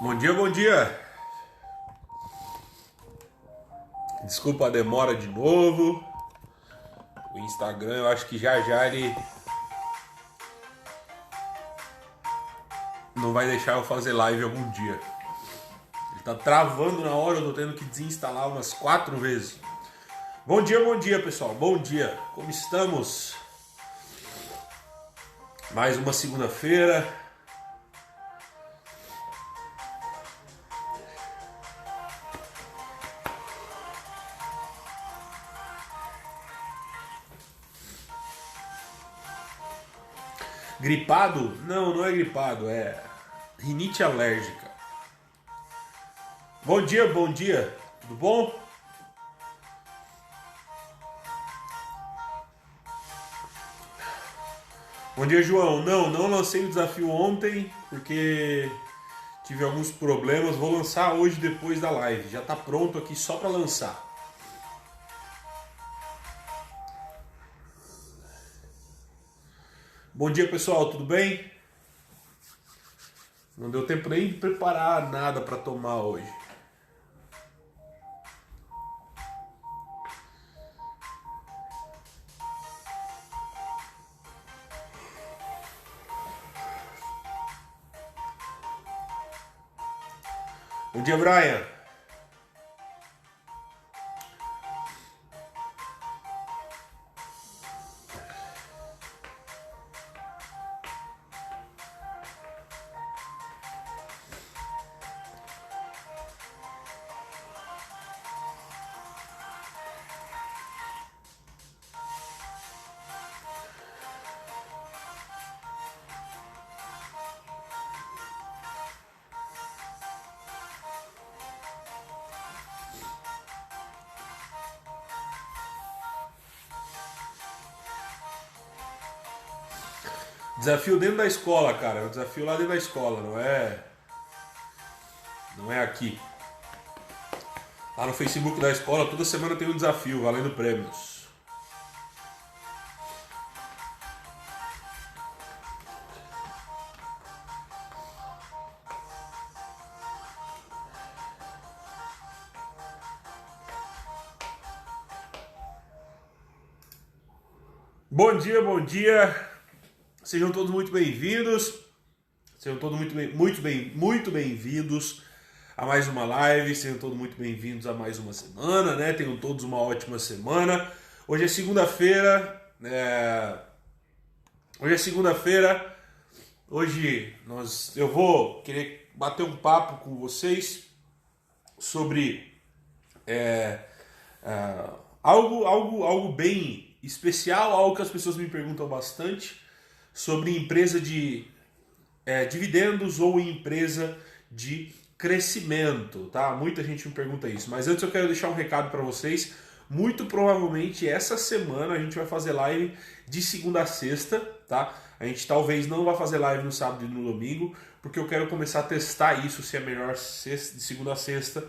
Bom dia, bom dia. Desculpa a demora de novo. O Instagram, eu acho que já ele não vai deixar eu fazer live algum dia. Ele tá travando na hora, eu tô tendo que desinstalar umas 4 vezes. Bom dia, pessoal. Bom dia. Como estamos? Mais uma segunda-feira. Gripado? Não, não é gripado, é rinite alérgica. Bom dia. Tudo bom? Bom dia, João. Não lancei o desafio ontem porque tive alguns problemas. Vou lançar hoje depois da live. Já tá pronto aqui só para lançar. Bom dia, pessoal. Tudo bem? Não deu tempo nem de preparar nada para tomar hoje. Bom dia, Brian. Desafio dentro da escola, cara. É um desafio lá dentro da escola, não é aqui. Lá no Facebook da escola, toda semana tem um desafio valendo prêmios. Bom dia. Sejam todos muito bem-vindos. Sejam todos muito bem-vindos a mais uma live. Sejam todos muito bem-vindos a mais uma semana, né? Tenham todos uma ótima semana. Hoje é segunda-feira. Hoje eu vou querer bater um papo com vocês sobre algo bem especial, algo que as pessoas me perguntam bastante sobre empresa de dividendos ou empresa de crescimento, tá? Muita gente me pergunta isso, mas antes eu quero deixar um recado para vocês. Muito provavelmente essa semana a gente vai fazer live de segunda a sexta, tá? A gente talvez não vá fazer live no sábado e no domingo, porque eu quero começar a testar isso, se é melhor de segunda a sexta,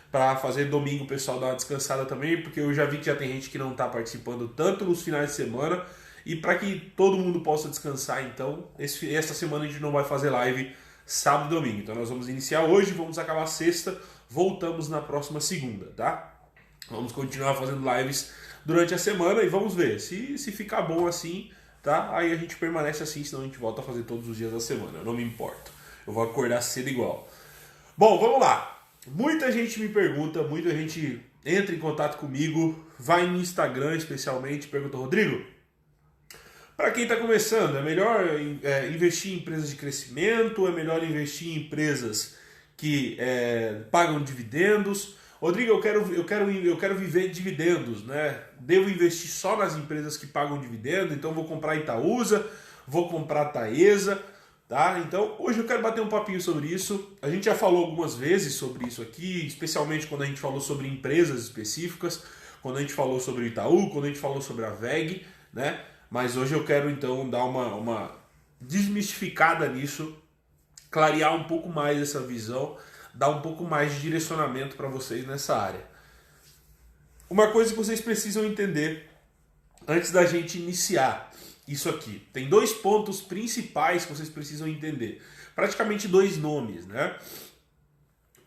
para fazer domingo o pessoal dar uma descansada também, porque eu já vi que já tem gente que não está participando tanto nos finais de semana, e para que todo mundo possa descansar, então, essa semana a gente não vai fazer live sábado e domingo. Então nós vamos iniciar hoje, vamos acabar sexta, voltamos na próxima segunda, tá? Vamos continuar fazendo lives durante a semana e vamos ver. Se ficar bom assim, tá? Aí a gente permanece assim, senão a gente volta a fazer todos os dias da semana. Eu não me importo. Eu vou acordar cedo igual. Bom, vamos lá. Muita gente me pergunta, muita gente entra em contato comigo, vai no Instagram especialmente, pergunta: Rodrigo, para quem está começando, é melhor investir em empresas de crescimento? É melhor investir em empresas que pagam dividendos? Rodrigo, eu quero viver de dividendos, né? Devo investir só nas empresas que pagam dividendo? Então vou comprar Itaúsa, vou comprar Taesa, tá? Então hoje eu quero bater um papinho sobre isso. A gente já falou algumas vezes sobre isso aqui, especialmente quando a gente falou sobre empresas específicas, quando a gente falou sobre o Itaú, quando a gente falou sobre a VEG, né? Mas hoje eu quero então dar uma desmistificada nisso, clarear um pouco mais essa visão, dar um pouco mais de direcionamento para vocês nessa área. Uma coisa que vocês precisam entender antes da gente iniciar isso aqui. Tem 2 pontos principais que vocês precisam entender. Praticamente 2 nomes, né?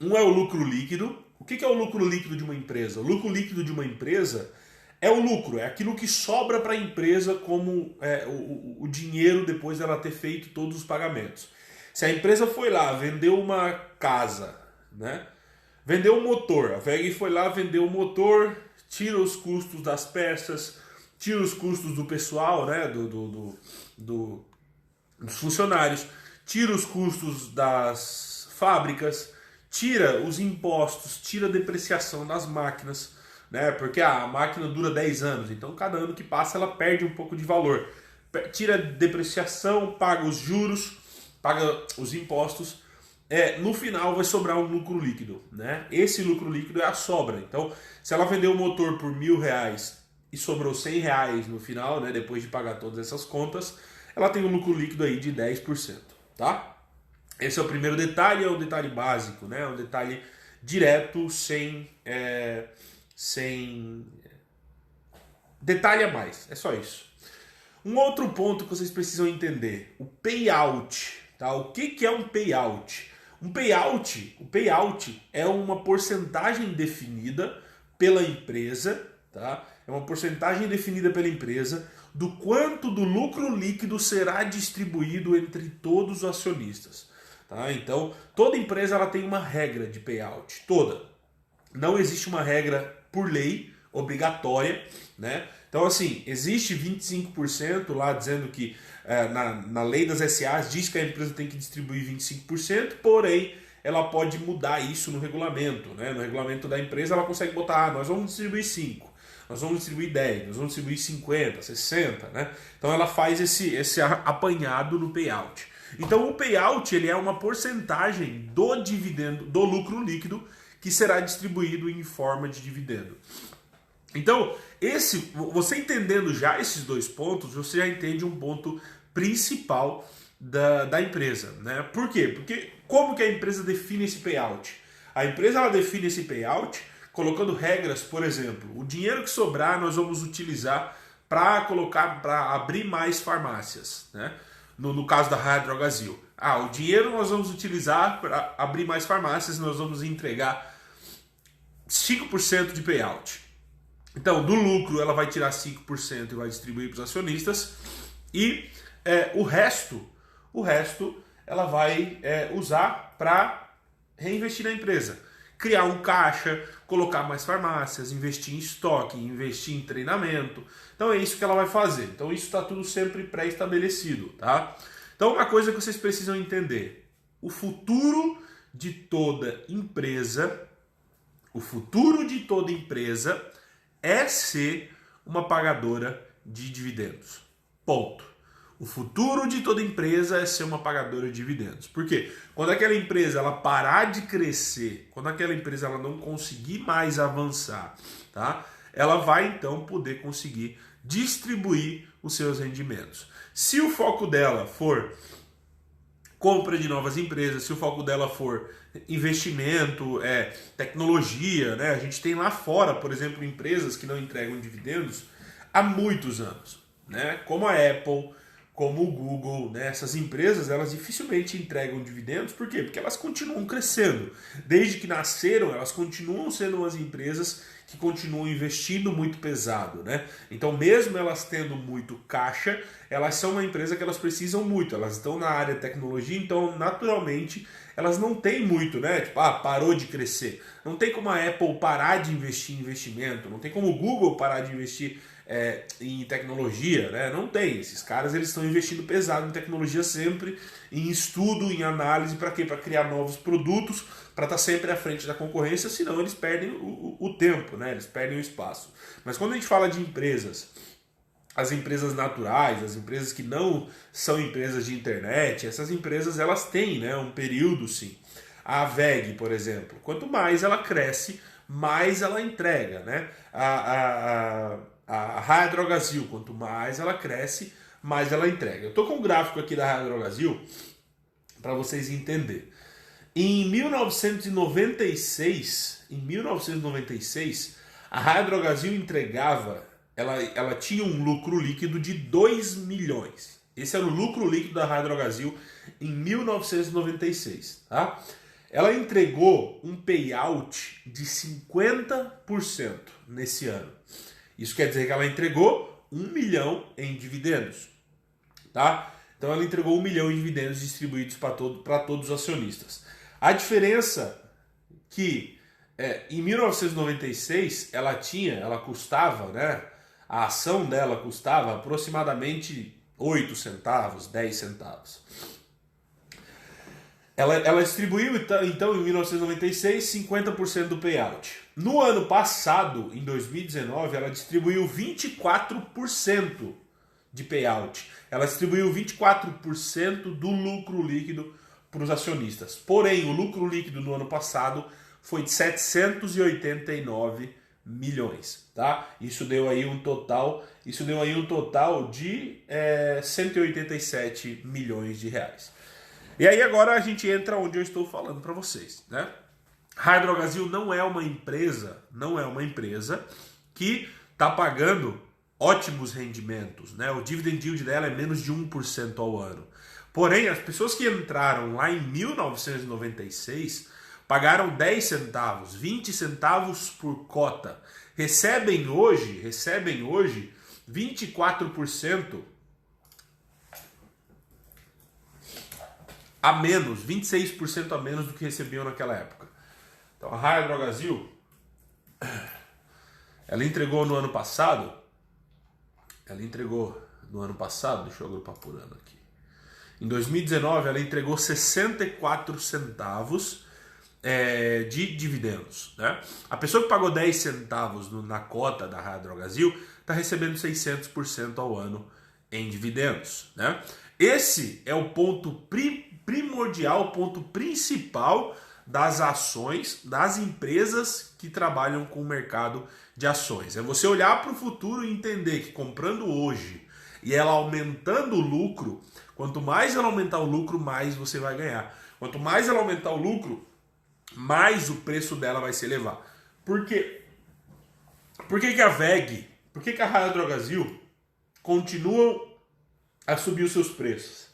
Um é o lucro líquido. O que é o lucro líquido de uma empresa? O lucro líquido de uma empresa é o lucro, é aquilo que sobra para a empresa como o dinheiro depois dela ter feito todos os pagamentos. Se a empresa foi lá, vendeu uma casa, né? Vendeu um motor, a VEG foi lá, vendeu o motor, tira os custos das peças, tira os custos do pessoal, né? Dos funcionários, tira os custos das fábricas, tira os impostos, tira a depreciação das máquinas, né? Porque a máquina dura 10 anos, então cada ano que passa ela perde um pouco de valor. Tira a depreciação, paga os juros, paga os impostos. No final vai sobrar um lucro líquido, né? Esse lucro líquido é a sobra. Então, se ela vendeu o motor por R$1.000 e sobrou R$100 no final, né? Depois de pagar todas essas contas, ela tem um lucro líquido aí de 10%, tá? Esse é o primeiro detalhe, é um detalhe básico, né? Um detalhe direto, sem detalhe a mais. É só isso. Um outro ponto que vocês precisam entender, o payout, tá? O que é um payout? O payout é uma porcentagem definida pela empresa, tá? É uma porcentagem definida pela empresa do quanto do lucro líquido será distribuído entre todos os acionistas, tá? Então, toda empresa ela tem uma regra de payout, toda. Não existe uma regra por lei obrigatória, né? Então, assim, existe 25% lá dizendo que na lei das SAs diz que a empresa tem que distribuir 25%, porém ela pode mudar isso no regulamento, né? No regulamento da empresa ela consegue botar, nós vamos distribuir 5%, nós vamos distribuir 10%, nós vamos distribuir 50%, 60%, né? Então ela faz esse apanhado no payout. Então o payout ele é uma porcentagem do dividendo, do lucro líquido que será distribuído em forma de dividendo. Então, você entendendo já esses dois pontos, você já entende um ponto principal da empresa, né? Por quê? Porque como que a empresa define esse payout? A empresa ela define esse payout colocando regras, por exemplo, o dinheiro que sobrar nós vamos utilizar para abrir mais farmácias, né? No caso da Raia Drogasil. O dinheiro nós vamos utilizar para abrir mais farmácias, nós vamos entregar 5% de payout. Então, do lucro ela vai tirar 5% e vai distribuir para os acionistas e o resto ela vai usar para reinvestir na empresa. Criar um caixa, colocar mais farmácias, investir em estoque, investir em treinamento. Então é isso que ela vai fazer. Então isso está tudo sempre pré-estabelecido, tá? Então uma coisa que vocês precisam entender. O futuro de toda empresa é ser uma pagadora de dividendos. Ponto. O futuro de toda empresa é ser uma pagadora de dividendos. Por quê? Quando aquela empresa ela parar de crescer, quando aquela empresa ela não conseguir mais avançar, tá? Ela vai então poder conseguir distribuir os seus rendimentos. Se o foco dela for compra de novas empresas, se o foco dela for investimento, tecnologia, né? A gente tem lá fora, por exemplo, empresas que não entregam dividendos há muitos anos, né? Como a Apple, como o Google, né? Essas empresas elas dificilmente entregam dividendos, por quê? Porque elas continuam crescendo. Desde que nasceram, elas continuam sendo umas empresas que continuam investindo muito pesado, né? Então, mesmo elas tendo muito caixa, elas são uma empresa que elas precisam muito, elas estão na área de tecnologia, então, naturalmente, elas não têm muito, né? Tipo, parou de crescer. Não tem como a Apple parar de investir em investimento, não tem como o Google parar de investir em tecnologia, né? Não tem. Esses caras eles estão investindo pesado em tecnologia sempre, em estudo, em análise, para quê? Para criar novos produtos, para estar sempre à frente da concorrência, senão eles perdem o tempo, né? Eles perdem o espaço. Mas quando a gente fala de empresas, as empresas naturais, as empresas que não são empresas de internet, essas empresas elas têm, né, um período sim. A VEG, por exemplo, quanto mais ela cresce, mais ela entrega, né? A Raia Drogasil, quanto mais ela cresce, mais ela entrega. Eu estou com um gráfico aqui da Raia Drogasil para vocês entenderem. Em 1996, a Raia Drogasil entregava, ela tinha um lucro líquido de 2 milhões. Esse era o lucro líquido da Raia Drogasil em 1996, tá? ela entregou um payout de 50% nesse ano. Isso quer dizer que ela entregou 1 milhão em dividendos, tá? Então ela entregou 1 milhão em dividendos distribuídos para todos os acionistas. A diferença que em 1996 ela custava, né? A ação dela custava aproximadamente 8 centavos, 10 centavos. Ela distribuiu, então, em 1996, 50% do payout. No ano passado, em 2019, ela distribuiu 24% de payout. Ela distribuiu 24% do lucro líquido para os acionistas. Porém, o lucro líquido no ano passado foi de 789 milhões, tá? Isso deu aí um total de 187 milhões de reais. E aí agora a gente entra onde eu estou falando para vocês, né? Raia Drogasil não é uma empresa que está pagando ótimos rendimentos, né? O dividend yield dela é menos de 1% ao ano. Porém, as pessoas que entraram lá em 1996 pagaram 10 centavos, 20 centavos por cota. Recebem hoje 24% a menos, 26% a menos do que recebiam naquela época. Então a Raia Drogasil, ela entregou no ano passado, deixa eu agrupar por ano aqui. Em 2019 ela entregou 64 centavos de dividendos, né? A pessoa que pagou 10 centavos na cota da Raia Drogasil está recebendo 600% ao ano em dividendos, né? Esse é o ponto primordial, o ponto principal das ações das empresas que trabalham com o mercado de ações. É você olhar para o futuro e entender que comprando hoje e ela aumentando o lucro, quanto mais ela aumentar o lucro, mais você vai ganhar. Quanto mais ela aumentar o lucro, mais o preço dela vai se elevar. Por quê? Por que a VEG, por que a Raia Drogasil continuam a subir os seus preços?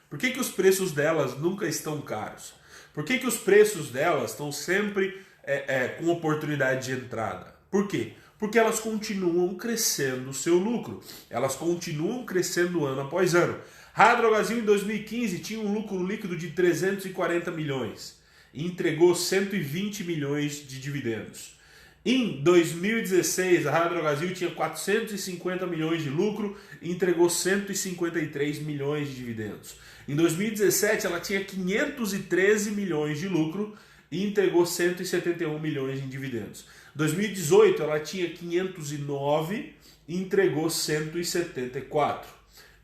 Por que os preços delas nunca estão caros? Por que os preços delas estão sempre com oportunidade de entrada? Por quê? Porque elas continuam crescendo o seu lucro. Elas continuam crescendo ano após ano. Raia Drogasil em 2015 tinha um lucro líquido de 340 milhões e entregou 120 milhões de dividendos. Em 2016, a Raia Drogasil tinha 450 milhões de lucro e entregou 153 milhões de dividendos. Em 2017, ela tinha 513 milhões de lucro e entregou 171 milhões em dividendos. Em 2018, ela tinha 509 e entregou 174.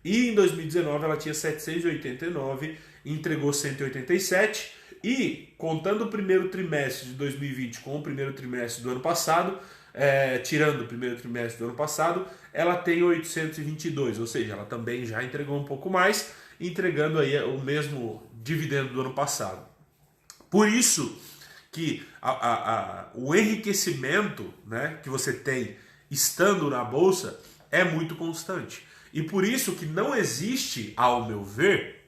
E em 2019, ela tinha 789 e entregou 187. E, contando o primeiro trimestre de 2020 com o primeiro trimestre do ano passado, tirando o primeiro trimestre do ano passado, ela tem 822, ou seja, ela também já entregou um pouco mais, entregando aí o mesmo dividendo do ano passado. Por isso que o enriquecimento, né, que você tem estando na bolsa é muito constante. E por isso que não existe, ao meu ver,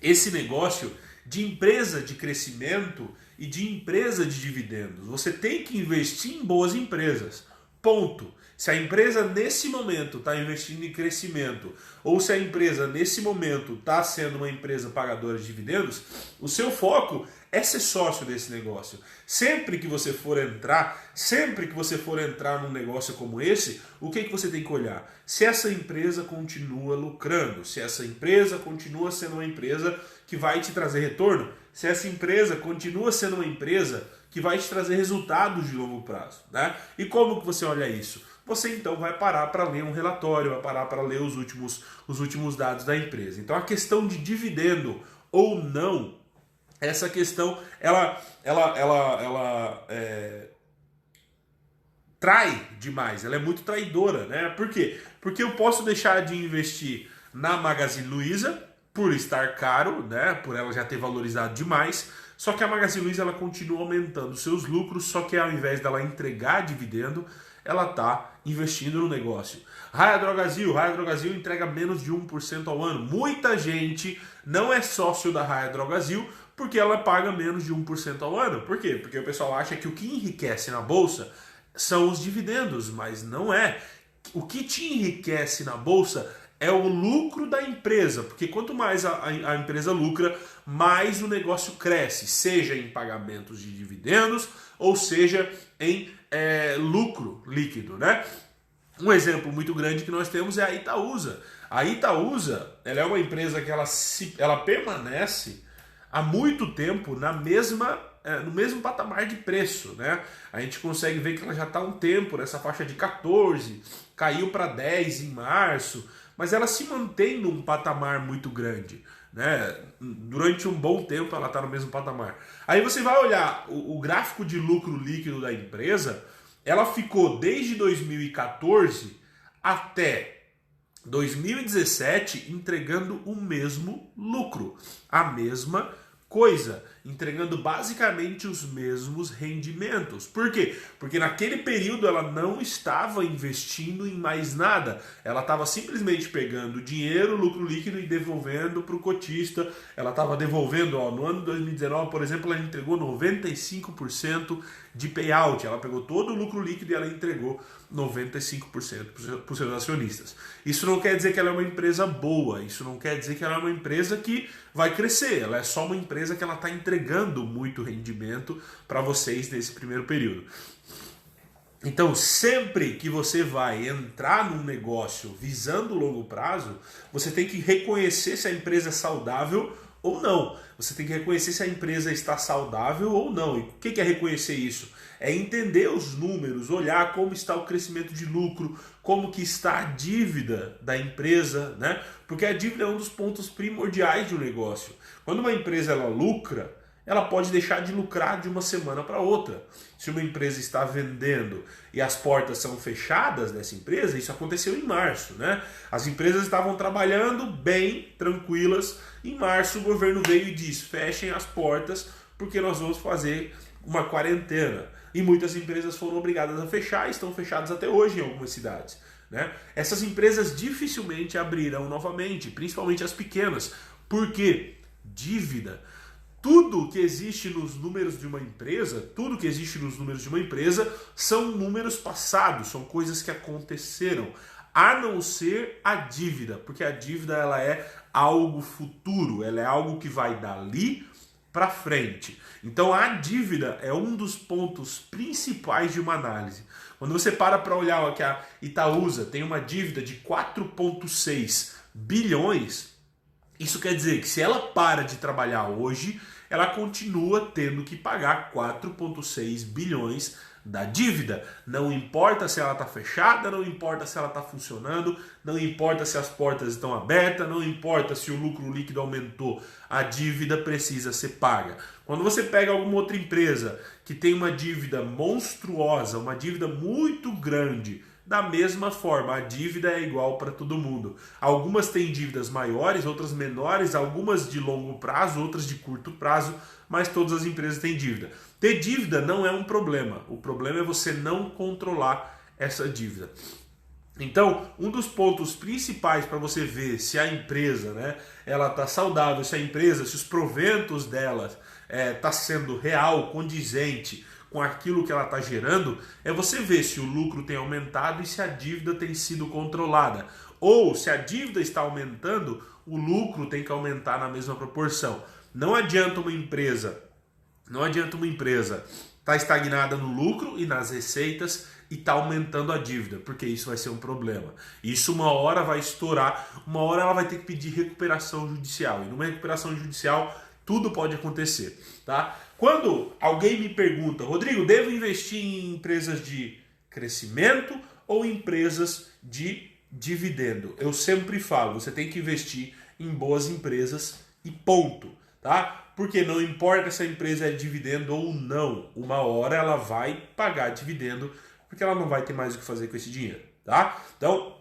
esse negócio de empresa de crescimento e de empresa de dividendos. Você tem que investir em boas empresas. Ponto. Se a empresa nesse momento está investindo em crescimento, ou se a empresa nesse momento está sendo uma empresa pagadora de dividendos, o seu foco é ser sócio desse negócio. Sempre que você for entrar num negócio como esse, o que você tem que olhar? Se essa empresa continua lucrando, se essa empresa continua sendo uma empresa que vai te trazer retorno, se essa empresa continua sendo uma empresa que vai te trazer resultados de longo prazo, né? E como que você olha isso? Você então vai parar para ler um relatório, vai parar para ler os últimos dados da empresa. Então a questão de dividendo ou não, essa questão ela trai demais, ela é muito traidora, né? Por quê? Porque eu posso deixar de investir na Magazine Luiza por estar caro, né? Por ela já ter valorizado demais. Só que a Magazine Luiza ela continua aumentando seus lucros, só que ao invés dela entregar dividendo, ela está investindo no negócio. Raia Drogasil entrega menos de 1% ao ano. Muita gente não é sócio da Raia Drogasil porque ela paga menos de 1% ao ano. Por quê? Porque o pessoal acha que o que enriquece na bolsa são os dividendos, mas não é. O que te enriquece na bolsa é o lucro da empresa, porque quanto mais a empresa lucra, mais o negócio cresce, seja em pagamentos de dividendos ou seja em lucro líquido, né? Um exemplo muito grande que nós temos é a Itaúsa. A Itaúsa, ela é uma empresa que ela permanece há muito tempo no mesmo patamar de preço, né? A gente consegue ver que ela já está há um tempo nessa faixa de 14, caiu para 10 em março, mas ela se mantém num patamar muito grande, né? Durante um bom tempo ela está no mesmo patamar. Aí você vai olhar o gráfico de lucro líquido da empresa, ela ficou desde 2014 até 2017 entregando o mesmo lucro, a mesma coisa, entregando basicamente os mesmos rendimentos. Por quê? Porque naquele período ela não estava investindo em mais nada. Ela estava simplesmente pegando dinheiro, lucro líquido e devolvendo para o cotista. Ela estava devolvendo, no ano de 2019, por exemplo, ela entregou 95% de payout. Ela pegou todo o lucro líquido e ela entregou 95% para os seus acionistas. Isso não quer dizer que ela é uma empresa boa, isso não quer dizer que ela é uma empresa que vai crescer, ela é só uma empresa que ela está entregando muito rendimento para vocês nesse primeiro período. Então, sempre que você vai entrar num negócio visando o longo prazo, você tem que reconhecer se a empresa é saudável ou não. Você tem que reconhecer se a empresa está saudável ou não. E o que é reconhecer isso? É entender os números, olhar como está o crescimento de lucro, como que está a dívida da empresa, né? Porque a dívida é um dos pontos primordiais de um negócio. Quando uma empresa ela lucra, ela pode deixar de lucrar de uma semana para outra. Se uma empresa está vendendo e as portas são fechadas dessa empresa, isso aconteceu em março, né? As empresas estavam trabalhando bem, tranquilas. Em março o governo veio e disse: fechem as portas porque nós vamos fazer uma quarentena. E muitas empresas foram obrigadas a fechar e estão fechadas até hoje em algumas cidades, né? Essas empresas dificilmente abrirão novamente, principalmente as pequenas. Por quê? Dívida. Tudo que existe nos números de uma empresa, são números passados, são coisas que aconteceram, a não ser a dívida, porque a dívida ela é algo futuro, ela é algo que vai dali para frente. Então a dívida é um dos pontos principais de uma análise. Quando você para olhar que a Itaúsa tem uma dívida de 4,6 bilhões, isso quer dizer que se ela para de trabalhar hoje, ela continua tendo que pagar 4,6 bilhões da dívida. Não importa se ela está fechada, não importa se ela está funcionando, não importa se as portas estão abertas, não importa se o lucro líquido aumentou, a dívida precisa ser paga. Quando você pega alguma outra empresa que tem uma dívida monstruosa, uma dívida muito grande, da mesma forma, a dívida é igual para todo mundo. Algumas têm dívidas maiores, outras menores, algumas de longo prazo, outras de curto prazo, mas todas as empresas têm dívida. Ter dívida não é um problema. O problema é você não controlar essa dívida. Então, um dos pontos principais para você ver se a empresa, né, ela está saudável, se a empresa, se os proventos dela está sendo real, condizente com aquilo que ela está gerando, é você ver se o lucro tem aumentado e se a dívida tem sido controlada. Ou se a dívida está aumentando, o lucro tem que aumentar na mesma proporção. Não adianta uma empresa estar estagnada no lucro e nas receitas e está aumentando a dívida, porque isso vai ser um problema. Isso uma hora vai estourar, uma hora ela vai ter que pedir recuperação judicial. E numa recuperação judicial tudo pode acontecer, tá? Quando alguém me pergunta: Rodrigo, devo investir em empresas de crescimento ou empresas de dividendo? Eu sempre falo, você tem que investir em boas empresas e ponto, tá? Porque não importa se a empresa é dividendo ou não, uma hora ela vai pagar dividendo, porque ela não vai ter mais o que fazer com esse dinheiro, tá? Então,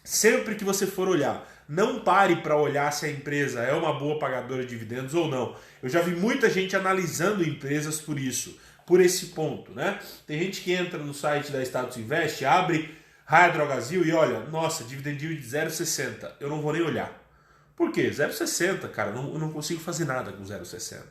sempre que você for olhar, não pare para olhar se a empresa é uma boa pagadora de dividendos ou não. Eu já vi muita gente analisando empresas por isso, por esse ponto, né? Tem gente que entra no site da Status Invest, abre Raia Drogasil e olha, nossa, dividend yield de 0,60, eu não vou nem olhar. Por quê? 0,60, cara, eu não consigo fazer nada com 0,60.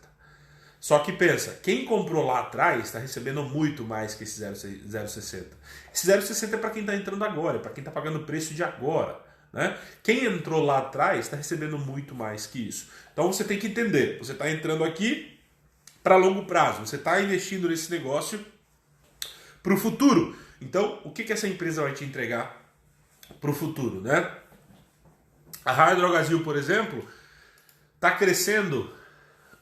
Só que pensa, quem comprou lá atrás está recebendo muito mais que esse 0,60. Esse 0,60 é para quem está entrando agora, é para quem está pagando o preço de agora. Né? Quem entrou lá atrás está recebendo muito mais que isso. Então você tem que entender, você está entrando aqui para longo prazo, você está investindo nesse negócio para o futuro. Então, o que essa empresa vai te entregar para o futuro? Né? A Raia Drogasil, por exemplo, está crescendo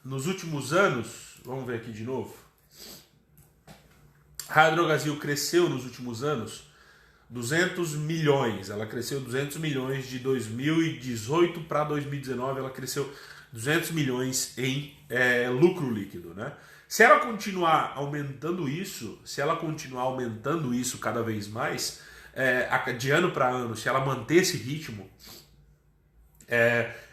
nos últimos anos. Vamos ver aqui de novo. A Raia Drogasil cresceu nos últimos anos 200 milhões. Ela cresceu 200 milhões de 2018 para 2019. Ela cresceu 200 milhões em lucro líquido. Né? Se ela continuar aumentando isso, cada vez mais, de ano para ano, se ela manter esse ritmo,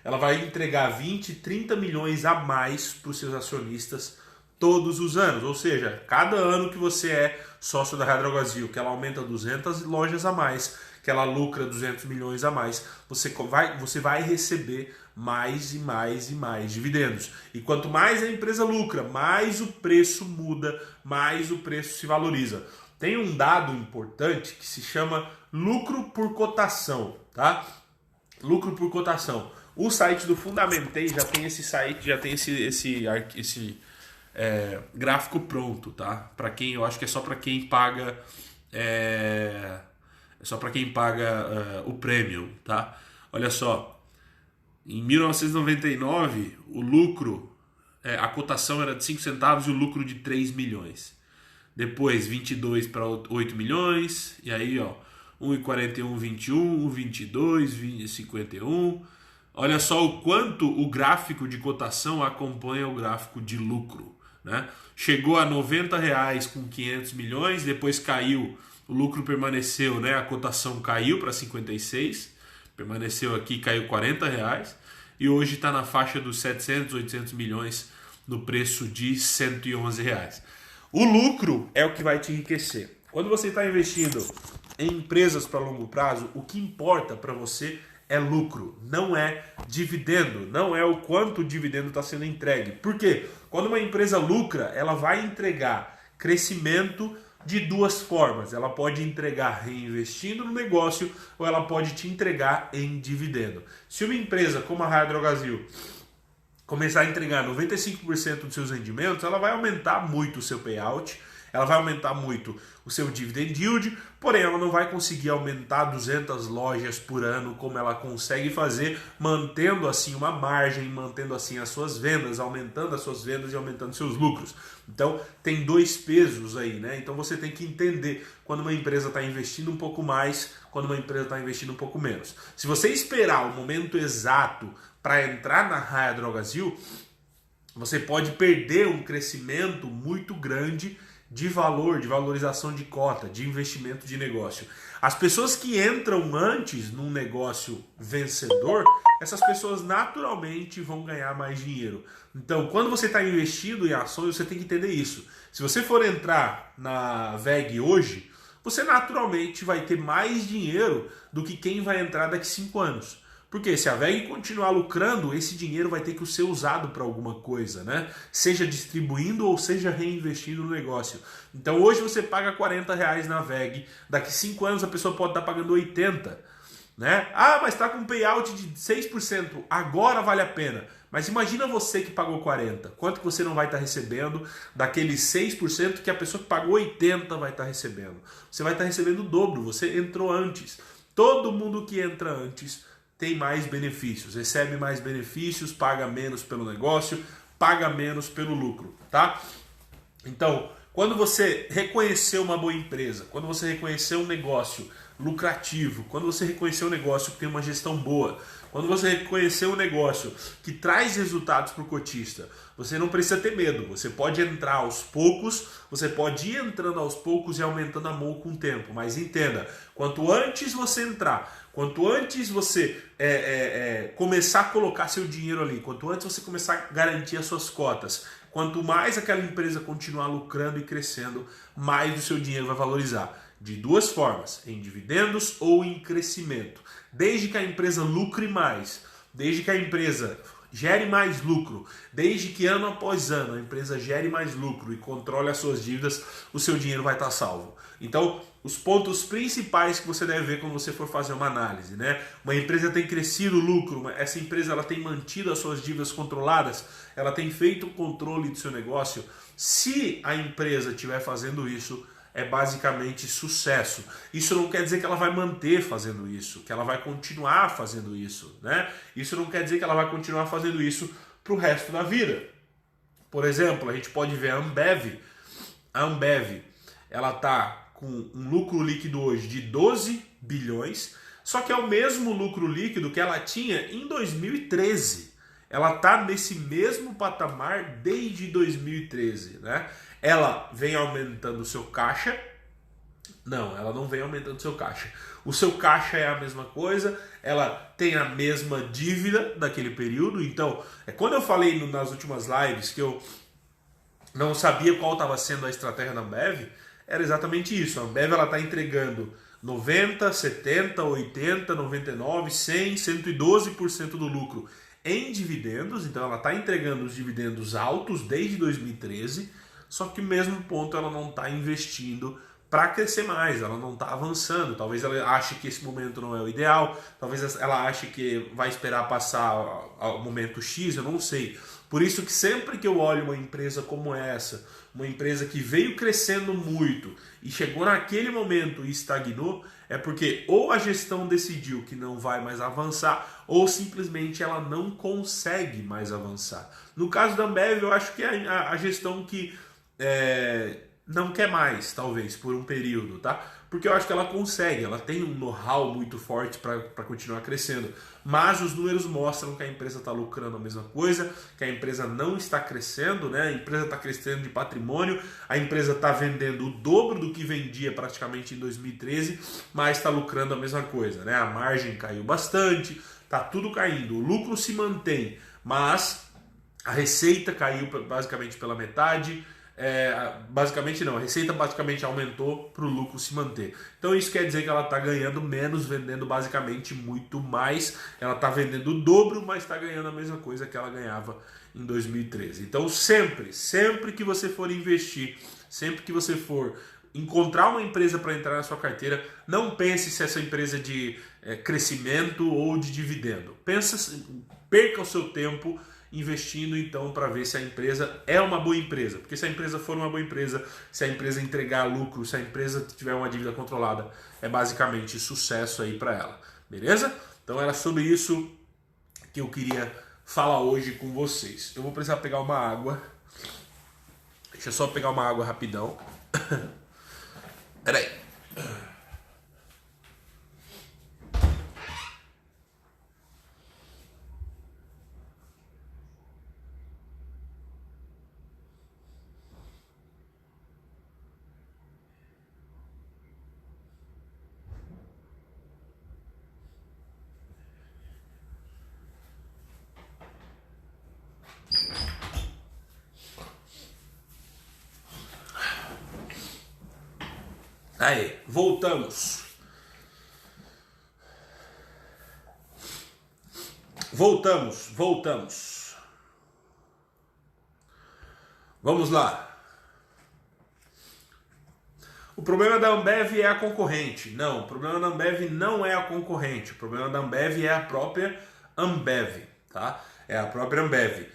ela vai entregar 20, 30 milhões a mais para os seus acionistas todos os anos. Ou seja, cada ano que você é sócio da Raia Drogasil, que ela aumenta 200 lojas a mais, que ela lucra 200 milhões a mais, você vai receber mais e mais e mais dividendos. E quanto mais a empresa lucra, mais o preço muda, mais o preço se valoriza. Tem um dado importante que se chama lucro por cotação, tá? Lucro por cotação. O site do Fundamentei já tem esse gráfico pronto, tá? Para quem, eu acho que é só para quem paga o premium, tá? Olha só, em 1999 o lucro, a cotação era de 5 centavos e o lucro de 3 milhões. Depois 22 para 8 milhões, e aí ó, 1,41, 21, 1,22, 20, 51. Olha só o quanto o gráfico de cotação acompanha o gráfico de lucro. Né? Chegou a R$90 com 500 milhões, depois caiu, o lucro permaneceu, né? A cotação caiu para 56, permaneceu aqui, caiu R$40, e hoje está na faixa dos 700, 800 milhões no preço de R$111. O lucro é o que vai te enriquecer. Quando você está investindo em empresas para longo prazo, o que importa para você é lucro, não é dividendo, não é o quanto o dividendo está sendo entregue. Por quê? Quando uma empresa lucra, ela vai entregar crescimento de duas formas. Ela pode entregar reinvestindo no negócio ou ela pode te entregar em dividendo. Se uma empresa como a Raia Drogasil começar a entregar 95% dos seus rendimentos, ela vai aumentar muito o seu payout, ela vai aumentar muito o seu dividend yield, porém ela não vai conseguir aumentar 200 lojas por ano como ela consegue fazer, mantendo assim uma margem, mantendo assim as suas vendas, aumentando as suas vendas e aumentando seus lucros. Então tem dois pesos aí, né? Então você tem que entender quando uma empresa está investindo um pouco mais, quando uma empresa está investindo um pouco menos. Se você esperar o momento exato para entrar na Raia Drogasil, você pode perder um crescimento muito grande de valor, de valorização de cota, de investimento de negócio. As pessoas que entram antes num negócio vencedor, essas pessoas naturalmente vão ganhar mais dinheiro. Então, quando você está investindo em ações, você tem que entender isso. Se você for entrar na VEG hoje, você naturalmente vai ter mais dinheiro do que quem vai entrar daqui 5 anos. Porque se a VEG continuar lucrando, esse dinheiro vai ter que ser usado para alguma coisa, né? Seja distribuindo ou seja reinvestindo no negócio. Então hoje você paga R$40 na VEG, daqui 5 anos a pessoa pode estar pagando 80, né? Ah, mas está com um payout de 6%, agora vale a pena. Mas imagina você que pagou 40, quanto que você não vai estar recebendo daqueles 6% que a pessoa que pagou 80 vai estar recebendo? Você vai estar recebendo o dobro, você entrou antes. Todo mundo que entra antes tem mais benefícios, recebe mais benefícios, paga menos pelo negócio, paga menos pelo lucro, tá? Então, quando você reconhecer uma boa empresa, quando você reconhecer um negócio lucrativo, quando você reconhecer um negócio que tem uma gestão boa, quando você reconhecer um negócio que traz resultados para o cotista, você não precisa ter medo, você pode entrar aos poucos, você pode ir entrando aos poucos e aumentando a mão com o tempo, mas entenda, quanto antes você entrar, quanto antes você começar a colocar seu dinheiro ali, quanto antes você começar a garantir as suas cotas, quanto mais aquela empresa continuar lucrando e crescendo, mais o seu dinheiro vai valorizar. De duas formas, em dividendos ou em crescimento. Desde que a empresa lucre mais, desde que a empresa gere mais lucro. Desde que ano após ano a empresa gere mais lucro e controle as suas dívidas, o seu dinheiro vai estar salvo. Então, os pontos principais que você deve ver quando você for fazer uma análise, né? Uma empresa tem crescido o lucro, essa empresa ela tem mantido as suas dívidas controladas, ela tem feito o controle do seu negócio. Se a empresa estiver fazendo isso, é basicamente sucesso. Isso não quer dizer que ela vai manter fazendo isso, que ela vai continuar fazendo isso, né? Isso não quer dizer que ela vai continuar fazendo isso para o resto da vida. Por exemplo, a gente pode ver a Ambev. A Ambev, ela está com um lucro líquido hoje de 12 bilhões, só que é o mesmo lucro líquido que ela tinha em 2013. Ela está nesse mesmo patamar desde 2013, né? Ela vem aumentando o seu caixa? Não, ela não vem aumentando o seu caixa. O seu caixa é a mesma coisa, ela tem a mesma dívida daquele período. Então, quando eu falei nas últimas lives que eu não sabia qual estava sendo a estratégia da Ambev, era exatamente isso. A Ambev está entregando 90, 70, 80, 99, 100, 112% do lucro em dividendos. Então ela está entregando os dividendos altos desde 2013, só que no mesmo ponto ela não está investindo para crescer mais, ela não está avançando. Talvez ela ache que esse momento não é o ideal, talvez ela ache que vai esperar passar o momento X, eu não sei. Por isso que sempre que eu olho uma empresa como essa, uma empresa que veio crescendo muito e chegou naquele momento e estagnou, é porque ou a gestão decidiu que não vai mais avançar, ou simplesmente ela não consegue mais avançar. No caso da Ambev, eu acho que é a gestão que não quer mais, talvez, por um período, tá? Porque eu acho que ela consegue, ela tem um know-how muito forte para continuar crescendo. Mas os números mostram que a empresa está lucrando a mesma coisa, que a empresa não está crescendo, né? A empresa está crescendo de patrimônio, a empresa está vendendo o dobro do que vendia praticamente em 2013, mas está lucrando a mesma coisa, né? A margem caiu bastante, está tudo caindo, o lucro se mantém, mas a receita caiu basicamente pela metade. A receita basicamente aumentou para o lucro se manter. Então isso quer dizer que ela está ganhando menos, vendendo basicamente muito mais. Ela está vendendo o dobro, mas está ganhando a mesma coisa que ela ganhava em 2013. Então sempre que você for investir, sempre que você for encontrar uma empresa para entrar na sua carteira, não pense se essa empresa é de crescimento ou de dividendo. Perca o seu tempo investindo então para ver se a empresa é uma boa empresa, porque se a empresa for uma boa empresa, se a empresa entregar lucro, se a empresa tiver uma dívida controlada, é basicamente sucesso aí para ela, beleza? Então era sobre isso que eu queria falar hoje com vocês. Eu vou precisar pegar uma água, deixa eu só pegar uma água rapidão. Peraí. Aí, voltamos. Vamos lá. O problema da Ambev é a concorrente. Não, o problema da Ambev não é a concorrente. O problema da Ambev é a própria Ambev, tá? É a própria Ambev.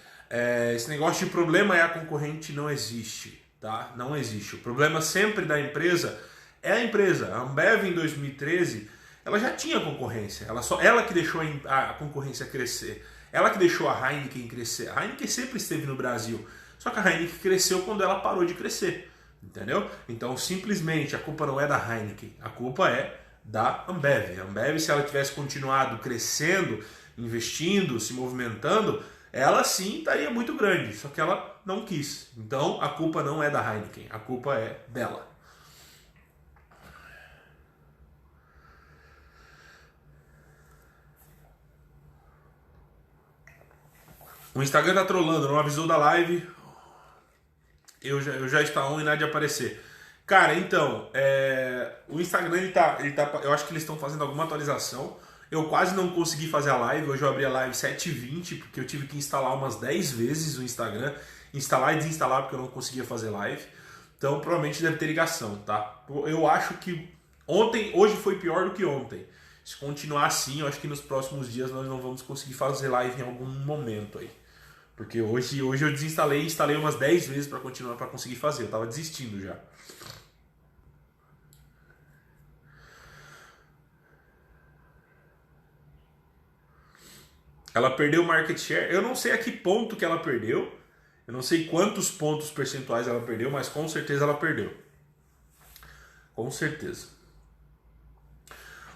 Esse negócio de problema é a concorrente não existe, tá? Não existe. O problema sempre da empresa é a empresa. A Ambev em 2013, ela já tinha concorrência. Ela que deixou a concorrência crescer. Ela que deixou a Heineken crescer. A Heineken sempre esteve no Brasil. Só que a Heineken cresceu quando ela parou de crescer. Entendeu? Então, simplesmente, a culpa não é da Heineken, a culpa é da Ambev. A Ambev, se ela tivesse continuado crescendo, investindo, se movimentando, ela sim estaria muito grande, só que ela não quis. Então, a culpa não é da Heineken, a culpa é dela. O Instagram tá trolando, não avisou da live. Eu já está on e nada de aparecer. Cara, então, o Instagram, eu acho que eles estão fazendo alguma atualização. Eu quase não consegui fazer a live. Hoje eu abri a live 7h20 porque eu tive que instalar umas 10 vezes o Instagram. Instalar e desinstalar porque eu não conseguia fazer live. Então provavelmente deve ter ligação, tá? Eu acho que hoje foi pior do que ontem. Se continuar assim, eu acho que nos próximos dias nós não vamos conseguir fazer live em algum momento aí. Porque hoje eu desinstalei e instalei umas 10 vezes para continuar, para conseguir fazer. Eu tava desistindo já. Ela perdeu market share. Eu não sei a que ponto que ela perdeu. Eu não sei quantos pontos percentuais ela perdeu, mas com certeza ela perdeu. Com certeza.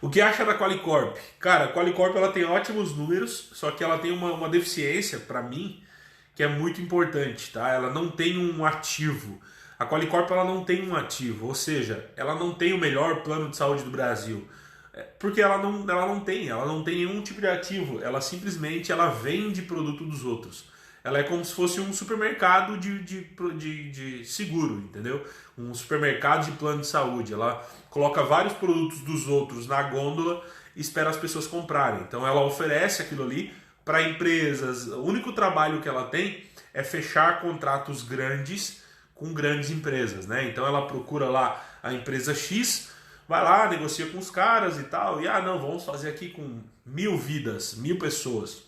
O que acha da Qualicorp? Cara, a Qualicorp ela tem ótimos números, só que ela tem uma deficiência, para mim, que é muito importante, tá? Ela não tem um ativo. A Qualicorp ela não tem um ativo, ou seja, ela não tem o melhor plano de saúde do Brasil. Porque ela não tem nenhum tipo de ativo, ela simplesmente ela vende produto dos outros. Ela é como se fosse um supermercado de seguro, entendeu? Um supermercado de plano de saúde. Ela coloca vários produtos dos outros na gôndola e espera as pessoas comprarem. Então ela oferece aquilo ali para empresas. O único trabalho que ela tem é fechar contratos grandes com grandes empresas, né? Então ela procura lá a empresa X, vai lá, negocia com os caras e tal, e não, vamos fazer aqui com 1.000 vidas, 1.000 pessoas.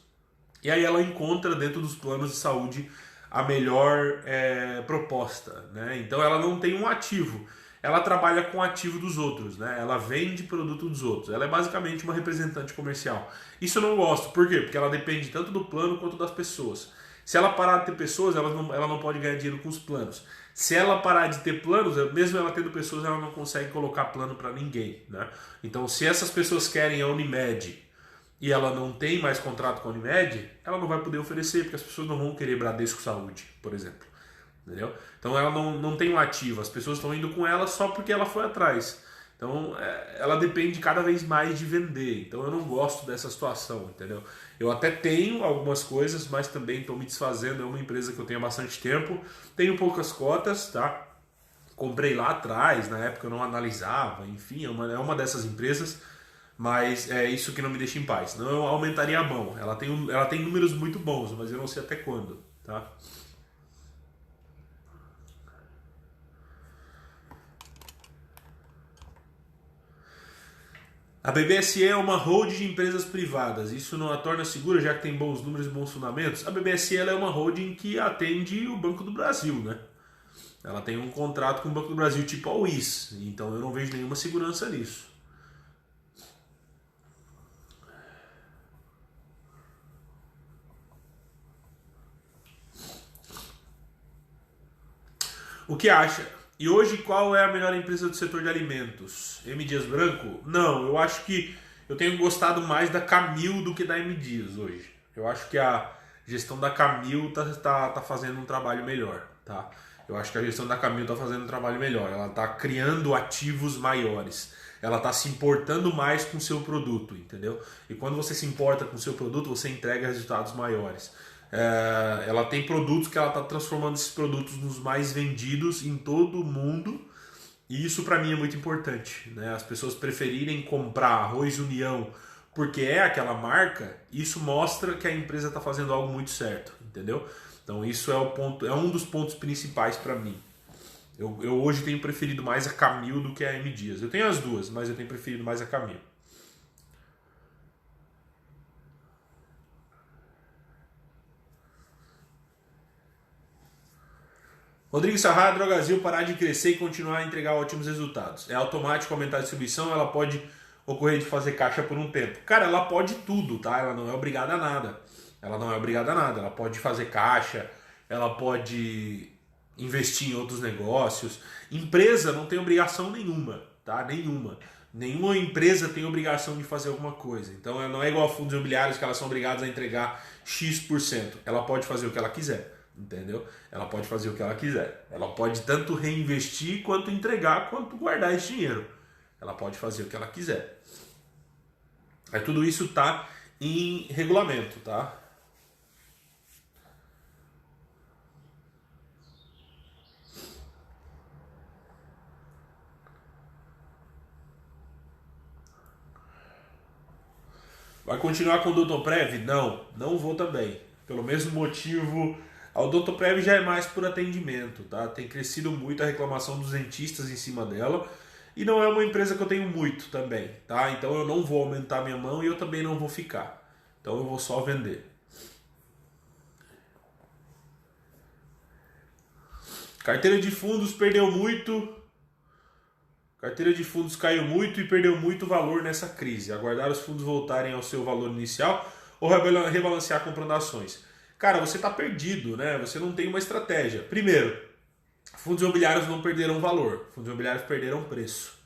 E aí ela encontra dentro dos planos de saúde a melhor proposta, né? Então ela não tem um ativo, ela trabalha com o ativo dos outros, né? Ela vende produto dos outros, ela é basicamente uma representante comercial. Isso eu não gosto, por quê? Porque ela depende tanto do plano quanto das pessoas. Se ela parar de ter pessoas, ela não pode ganhar dinheiro com os planos. Se ela parar de ter planos, mesmo ela tendo pessoas, ela não consegue colocar plano para ninguém, né? Então se essas pessoas querem a Unimed e ela não tem mais contrato com a Unimed, ela não vai poder oferecer, porque as pessoas não vão querer Bradesco Saúde, por exemplo. Entendeu? Então ela não tem um ativo, as pessoas estão indo com ela só porque ela foi atrás. Então ela depende cada vez mais de vender. Então eu não gosto dessa situação, entendeu? Eu até tenho algumas coisas, mas também estou me desfazendo. É uma empresa que eu tenho há bastante tempo, tenho poucas cotas, tá? Comprei lá atrás, na época eu não analisava, enfim, é uma dessas empresas, mas é isso que não me deixa em paz. Não, eu aumentaria a mão. Ela tem números muito bons, mas eu não sei até quando, tá? A BBSE é uma holding de empresas privadas. Isso não a torna segura, já que tem bons números e bons fundamentos. A BBSE ela é uma holding que atende o Banco do Brasil, né? Ela tem um contrato com o Banco do Brasil tipo a UIS, então eu não vejo nenhuma segurança nisso. O que acha? E hoje qual é a melhor empresa do setor de alimentos? M. Dias Branco? Não, eu acho que eu tenho gostado mais da Camil do que da M. Dias hoje. Eu acho que a gestão da Camil tá fazendo um trabalho melhor, tá? Eu acho que a gestão da Camil tá fazendo um trabalho melhor. Ela tá criando ativos maiores. Ela tá se importando mais com o seu produto, entendeu? E quando você se importa com o seu produto, você entrega resultados maiores. Ela tem produtos que ela está transformando esses produtos nos mais vendidos em todo o mundo, e isso para mim é muito importante, né? As pessoas preferirem comprar Arroz União porque é aquela marca, isso mostra que a empresa está fazendo algo muito certo, entendeu? Então isso é um dos pontos principais para mim. Eu hoje tenho preferido mais a Camil do que a M Dias. Eu tenho as duas, mas eu tenho preferido mais a Camil. Rodrigo Sarra, a Drogazil parar de crescer e continuar a entregar ótimos resultados. É automático aumentar a distribuição, ela pode ocorrer de fazer caixa por um tempo. Cara, ela pode tudo, tá? Ela não é obrigada a nada. Ela não é obrigada a nada. Ela pode fazer caixa, ela pode investir em outros negócios. Empresa não tem obrigação nenhuma, tá? Nenhuma. Nenhuma empresa tem obrigação de fazer alguma coisa. Então ela não é igual a fundos imobiliários que elas são obrigadas a entregar X%. Ela pode fazer o que ela quiser. Entendeu? Ela pode fazer o que ela quiser. Ela pode tanto reinvestir, quanto entregar, quanto guardar esse dinheiro. Ela pode fazer o que ela quiser. Aí tudo isso tá em regulamento, tá? Vai continuar com o Odontoprev? Não, não vou também. Pelo mesmo motivo, a Odontoprev já é mais por atendimento, tá? Tem crescido muito a reclamação dos dentistas em cima dela e não é uma empresa que eu tenho muito também, tá? Então eu não vou aumentar minha mão e eu também não vou ficar. Então eu vou só vender. Carteira de fundos perdeu muito. Carteira de fundos caiu muito e perdeu muito valor nessa crise. Aguardar os fundos voltarem ao seu valor inicial ou rebalancear comprando ações. Cara, você está perdido, né? Você não tem uma estratégia. Primeiro, fundos imobiliários não perderam valor. Fundos imobiliários perderam preço.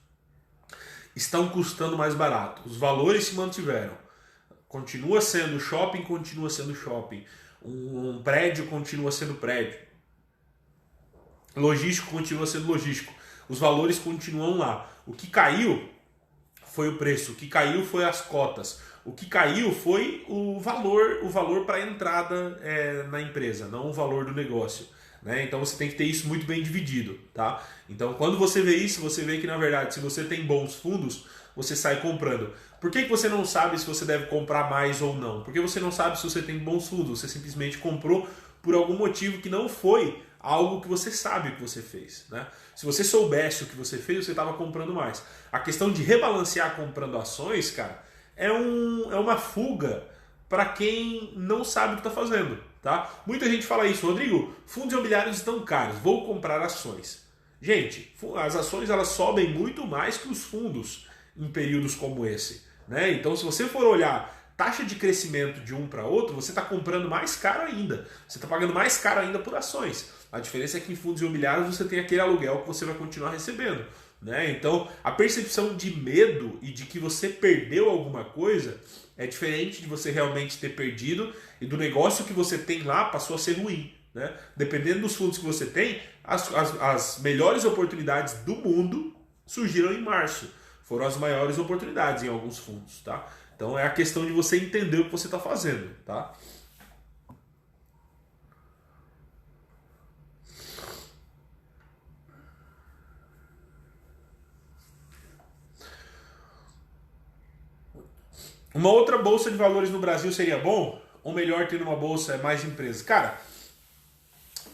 Estão custando mais barato. Os valores se mantiveram. Continua sendo shopping, continua sendo shopping. Um prédio continua sendo prédio. Logístico continua sendo logístico. Os valores continuam lá. O que caiu foi o preço, o que caiu foi as cotas, o que caiu foi o valor para a entrada na empresa, não o valor do negócio. Né? Então você tem que ter isso muito bem dividido. Tá? Então quando você vê isso, você vê que na verdade, se você tem bons fundos, você sai comprando. Por que você não sabe se você deve comprar mais ou não? Porque você não sabe se você tem bons fundos, você simplesmente comprou por algum motivo que não foi algo que você sabe o que você fez. Né? Se você soubesse o que você fez, você estava comprando mais. A questão de rebalancear comprando ações, cara, é uma fuga para quem não sabe o que está fazendo. Tá? Muita gente fala isso, Rodrigo, fundos imobiliários estão caros, vou comprar ações. Gente, as ações elas sobem muito mais que os fundos em períodos como esse. Né? Então, se você for olhar taxa de crescimento de um para outro, você está comprando mais caro ainda. Você está pagando mais caro ainda por ações. A diferença é que em fundos imobiliários você tem aquele aluguel que você vai continuar recebendo. Né? Então, a percepção de medo e de que você perdeu alguma coisa é diferente de você realmente ter perdido e do negócio que você tem lá passou a ser ruim. Né? Dependendo dos fundos que você tem, as melhores oportunidades do mundo surgiram em março. Foram as maiores oportunidades em alguns fundos. Tá? Então é a questão de você entender o que você está fazendo. Tá? Uma outra bolsa de valores no Brasil seria bom? Ou melhor ter uma bolsa mais de empresas? Cara,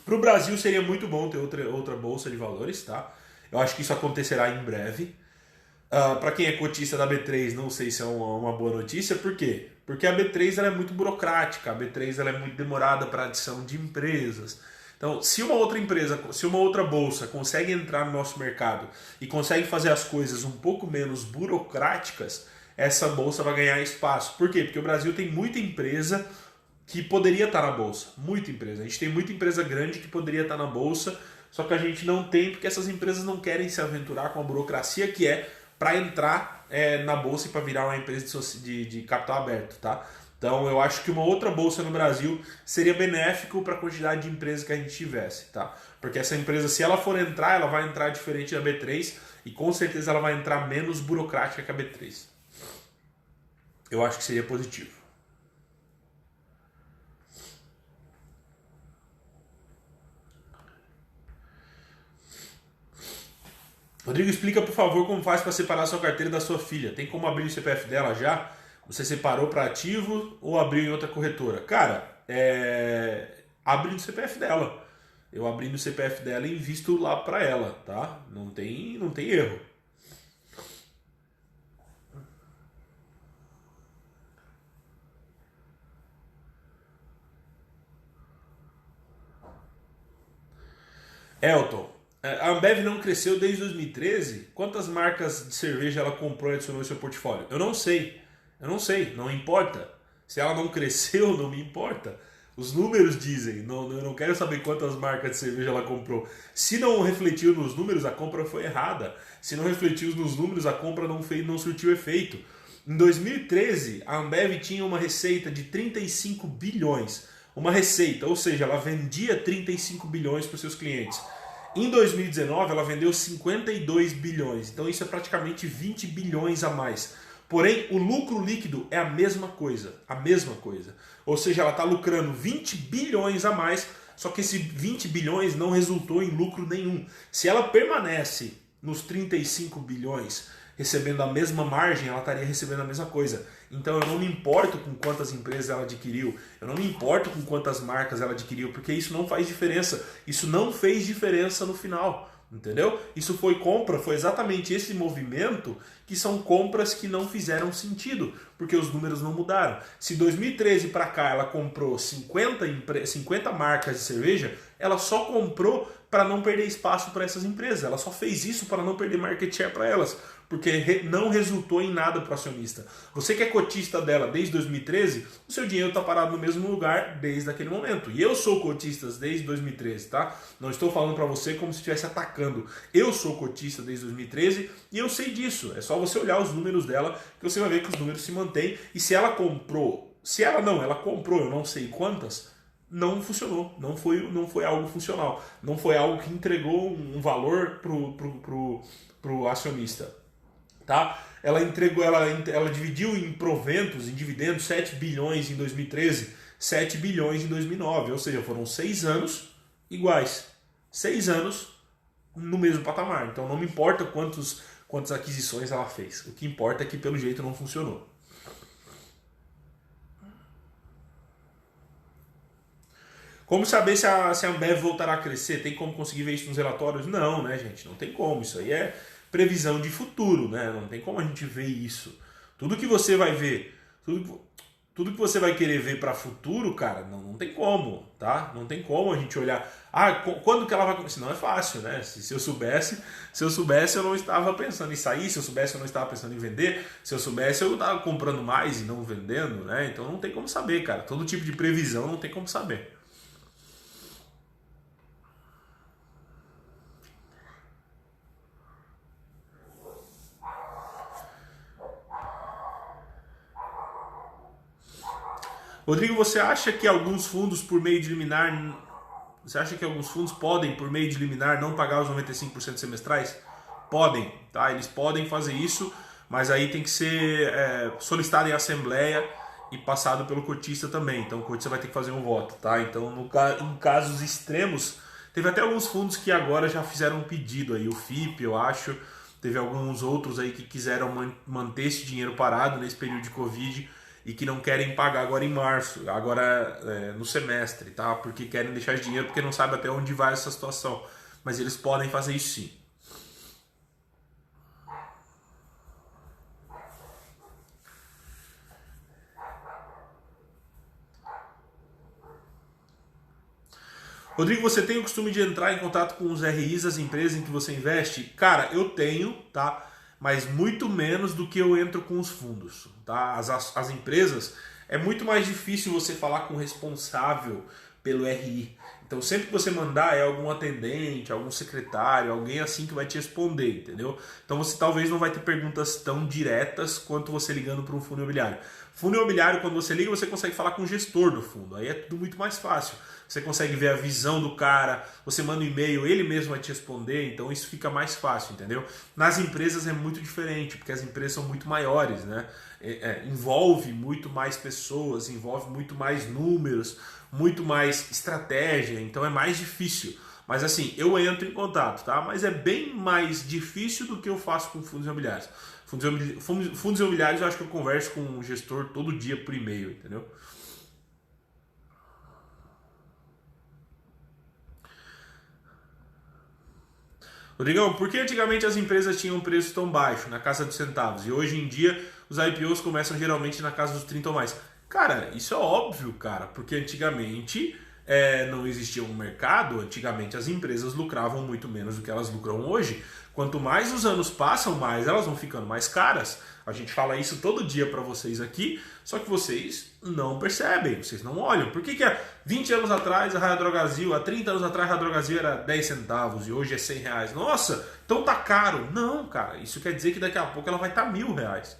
para o Brasil seria muito bom ter outra bolsa de valores, tá? Eu acho que isso acontecerá em breve. Para quem é cotista da B3, não sei se é uma boa notícia. Por quê? Porque a B3 ela é muito burocrática, a B3 ela é muito demorada para adição de empresas. Então, se uma outra empresa, se uma outra bolsa consegue entrar no nosso mercado e consegue fazer as coisas um pouco menos burocráticas, essa bolsa vai ganhar espaço. Por quê? Porque o Brasil tem muita empresa que poderia estar na bolsa. Muita empresa. A gente tem muita empresa grande que poderia estar na bolsa, só que a gente não tem porque essas empresas não querem se aventurar com a burocracia que é para entrar na bolsa e para virar uma empresa de capital aberto. Tá? Então eu acho que uma outra bolsa no Brasil seria benéfico para a quantidade de empresas que a gente tivesse. Tá? Porque essa empresa, se ela for entrar, ela vai entrar diferente da B3 e com certeza ela vai entrar menos burocrática que a B3. Eu acho que seria positivo. Rodrigo, explica por favor como faz para separar sua carteira da sua filha. Tem como abrir o CPF dela já? Você separou para ativo ou abriu em outra corretora? Cara, abre no CPF dela. Eu abri no CPF dela e invisto lá para ela, tá? Não tem erro. Elton, a Ambev não cresceu desde 2013? Quantas marcas de cerveja ela comprou e adicionou ao seu portfólio? Eu não sei, não importa. Se ela não cresceu, não me importa. Os números dizem, eu não quero saber quantas marcas de cerveja ela comprou. Se não refletiu nos números, a compra foi errada. Se não refletiu nos números, a compra não surtiu efeito. Em 2013, a Ambev tinha uma receita de 35 bilhões. Uma receita, ou seja, ela vendia 35 bilhões para os seus clientes. Em 2019, ela vendeu 52 bilhões. Então isso é praticamente 20 bilhões a mais. Porém, o lucro líquido é a mesma coisa. Ou seja, ela está lucrando 20 bilhões a mais, só que esse 20 bilhões não resultou em lucro nenhum. Se ela permanece nos 35 bilhões recebendo a mesma margem, ela estaria recebendo a mesma coisa. Então eu não me importo com quantas empresas ela adquiriu, eu não me importo com quantas marcas ela adquiriu, porque isso não faz diferença. Isso não fez diferença no final. Entendeu? Isso foi compra, foi exatamente esse movimento que são compras que não fizeram sentido, porque os números não mudaram. Se 2013 para cá ela comprou 50 marcas de cerveja, ela só comprou para não perder espaço para essas empresas. Ela só fez isso para não perder market share para elas, porque não resultou em nada para o acionista. Você que é cotista dela desde 2013, o seu dinheiro está parado no mesmo lugar desde aquele momento. E eu sou cotista desde 2013, tá? Não estou falando para você como se estivesse atacando. Eu sou cotista desde 2013 e eu sei disso. É só você olhar os números dela que você vai ver que os números se mantêm. E se ela comprou, ela comprou, eu não sei quantas, não funcionou, não foi algo funcional, não foi algo que entregou um valor pro acionista, tá? Ela dividiu em proventos, em dividendos, 7 bilhões em 2013, 7 bilhões em 2009, ou seja, foram 6 anos iguais, 6 anos no mesmo patamar. Então não me importa quantas aquisições ela fez, o que importa é que pelo jeito não funcionou. Como saber se a Ambev voltará a crescer? Tem como conseguir ver isso nos relatórios? Não, né, gente? Não tem como. Isso aí é previsão de futuro, né? Não tem como a gente ver isso. Tudo que você vai ver, tudo que você vai querer ver para futuro, cara, não tem como, tá? Não tem como a gente olhar. Quando que ela vai começar? Não é fácil, né? Se eu soubesse, eu não estava pensando em sair. Se eu soubesse, eu não estava pensando em vender. Se eu soubesse, eu estava comprando mais e não vendendo, né? Então não tem como saber, cara. Todo tipo de previsão não tem como saber. Rodrigo, você acha que alguns fundos por meio de liminar, você acha que alguns fundos podem por meio de liminar não pagar os 95% semestrais? Podem, tá? Eles podem fazer isso, mas aí tem que ser solicitado em assembleia e passado pelo cotista também. Então o cotista vai ter que fazer um voto, tá? Então em casos extremos, teve até alguns fundos que agora já fizeram um pedido aí, o FIP, eu acho, teve alguns outros aí que quiseram manter esse dinheiro parado nesse período de Covid e que não querem pagar agora em março, agora no semestre, tá? Porque querem deixar esse dinheiro porque não sabem até onde vai essa situação. Mas eles podem fazer isso sim. Rodrigo, você tem o costume de entrar em contato com os RIs das empresas em que você investe? Cara, eu tenho, tá? Mas muito menos do que eu entro com os fundos, tá? As empresas, é muito mais difícil você falar com o responsável pelo RI. Então sempre que você mandar é algum atendente, algum secretário, alguém assim que vai te responder, entendeu? Então você talvez não vai ter perguntas tão diretas quanto você ligando para um fundo imobiliário. Fundo imobiliário, quando você liga, você consegue falar com o gestor do fundo, aí é tudo muito mais fácil. Você consegue ver a visão do cara, você manda um e-mail, ele mesmo vai te responder, então isso fica mais fácil, entendeu? Nas empresas é muito diferente, porque as empresas são muito maiores, né? Envolve muito mais pessoas, envolve muito mais números, muito mais estratégia, então é mais difícil. Mas assim, eu entro em contato, tá? Mas é bem mais difícil do que eu faço com fundos imobiliários. Fundos imobiliários eu acho que eu converso com o gestor todo dia por e-mail, entendeu? Rodrigão, por que antigamente as empresas tinham um preço tão baixo, na casa dos centavos, e hoje em dia os IPOs começam geralmente na casa dos 30 ou mais? Cara, isso é óbvio, cara, porque antigamente não existia um mercado, antigamente as empresas lucravam muito menos do que elas lucram hoje. Quanto mais os anos passam, mais elas vão ficando mais caras. A gente fala isso todo dia para vocês aqui, só que vocês não percebem, vocês não olham. Por que há 20 anos atrás a Raia Drogasil, há 30 anos atrás a Raia Drogasil era 10 centavos e hoje é 100 reais? Nossa, então tá caro. Não, cara, isso quer dizer que daqui a pouco ela vai estar R$ 1.000.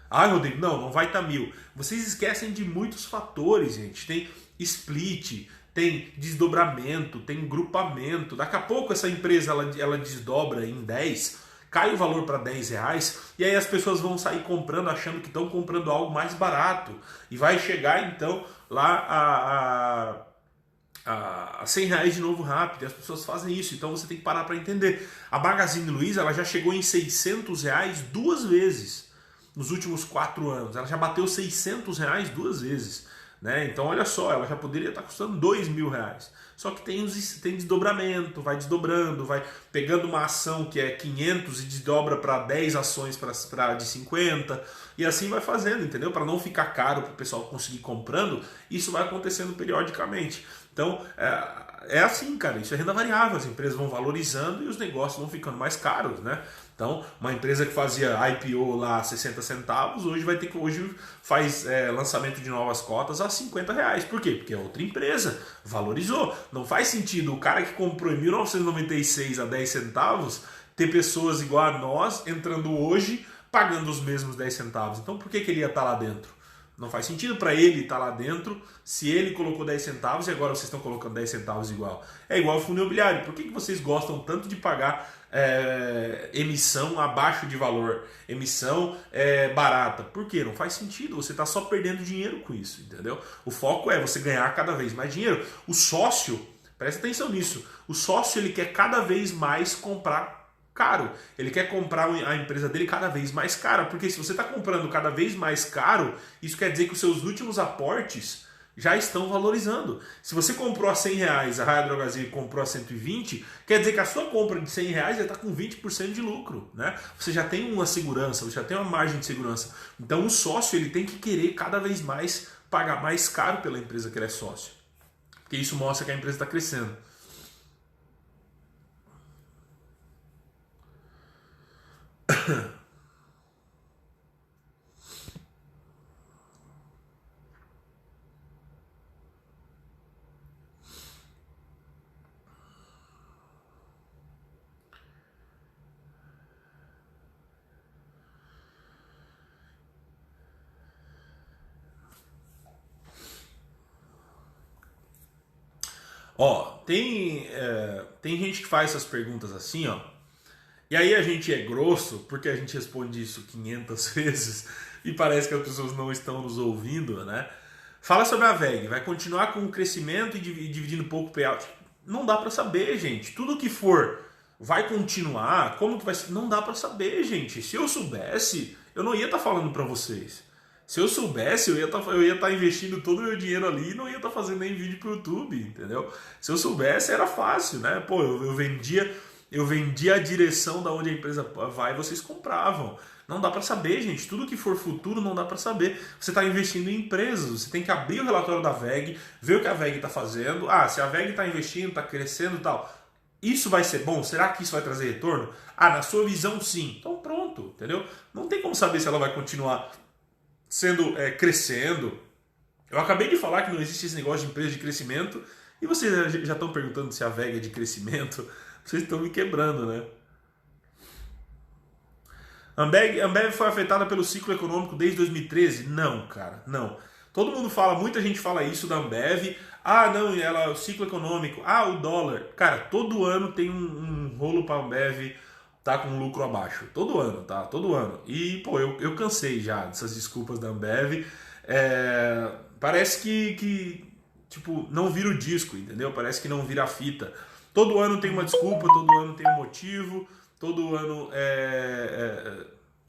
Ah, Rodrigo, não vai estar 1.000. Vocês esquecem de muitos fatores, gente. Tem split, tem desdobramento, tem grupamento. Daqui a pouco essa empresa ela desdobra em 10, cai o valor para R$ 10 e aí as pessoas vão sair comprando achando que estão comprando algo mais barato. E vai chegar então lá a 100 reais de novo rápido, e as pessoas fazem isso, então você tem que parar para entender. A Magazine Luiza ela já chegou em 600 reais 2 vezes nos últimos 4 anos, ela já bateu 600 reais 2 vezes, né? Então olha só, ela já poderia estar custando 2.000 reais, só que tem desdobramento, vai desdobrando, vai pegando uma ação que é 500 e desdobra para 10 ações de 50, e assim vai fazendo, entendeu? Para não ficar caro para o pessoal conseguir comprando, isso vai acontecendo periodicamente. Então, é assim, cara, isso é renda variável, as empresas vão valorizando e os negócios vão ficando mais caros, né? Então, uma empresa que fazia IPO lá a 60 centavos, hoje faz lançamento de novas cotas a 50 reais. Por quê? Porque é outra empresa, valorizou. Não faz sentido o cara que comprou em 1996 a 10 centavos ter pessoas igual a nós entrando hoje pagando os mesmos 10 centavos. Então, por que ele ia estar lá dentro? Não faz sentido para ele estar lá dentro se ele colocou 10 centavos e agora vocês estão colocando 10 centavos igual. É igual ao fundo imobiliário. Por que vocês gostam tanto de pagar emissão abaixo de valor? Emissão barata. Por quê? Não faz sentido. Você está só perdendo dinheiro com isso, entendeu? O foco é você ganhar cada vez mais dinheiro. O sócio, presta atenção nisso, o sócio ele quer cada vez mais comprar caro. Ele quer comprar a empresa dele cada vez mais cara, porque se você está comprando cada vez mais caro, isso quer dizer que os seus últimos aportes já estão valorizando. Se você comprou a 100 reais, a Raia Drogasil comprou a 120, quer dizer que a sua compra de 100 reais já está com 20% de lucro, né? Você já tem uma segurança, você já tem uma margem de segurança. Então o sócio ele tem que querer cada vez mais pagar mais caro pela empresa que ele é sócio, porque isso mostra que a empresa está crescendo. Ó, tem gente que faz essas perguntas assim, ó. E aí a gente é grosso porque a gente responde isso 500 vezes e parece que as pessoas não estão nos ouvindo, né? Fala sobre a VEG, vai continuar com o crescimento e dividindo pouco payout? Não dá para saber, gente. Tudo que for vai continuar, como que vai ser? Não dá para saber, gente. Se eu soubesse, eu não ia estar falando para vocês. Se eu soubesse, eu ia estar investindo todo o meu dinheiro ali e não ia estar fazendo nem vídeo pro YouTube, entendeu? Se eu soubesse, era fácil, né? Pô, eu vendia a direção da onde a empresa vai e vocês compravam. Não dá para saber, gente. Tudo que for futuro não dá para saber. Você está investindo em empresas. Você tem que abrir o relatório da VEG, ver o que a VEG está fazendo. Ah, se a VEG está investindo, está crescendo e tal. Isso vai ser bom? Será que isso vai trazer retorno? Ah, na sua visão, sim. Então pronto, entendeu? Não tem como saber se ela vai continuar crescendo. Eu acabei de falar que não existe esse negócio de empresa de crescimento e vocês já estão perguntando se a VEG é de crescimento. Vocês estão me quebrando, né? Ambev foi afetada pelo ciclo econômico desde 2013? Não, cara, não. Todo mundo fala, muita gente fala isso da Ambev. Ah, não, o ciclo econômico. Ah, o dólar. Cara, todo ano tem um rolo para a Ambev tá com lucro abaixo. Todo ano, tá? Todo ano. E, pô, eu cansei já dessas desculpas da Ambev. Parece que, tipo, não vira o disco, entendeu? Parece que não vira a fita. Todo ano tem uma desculpa, todo ano tem um motivo, todo ano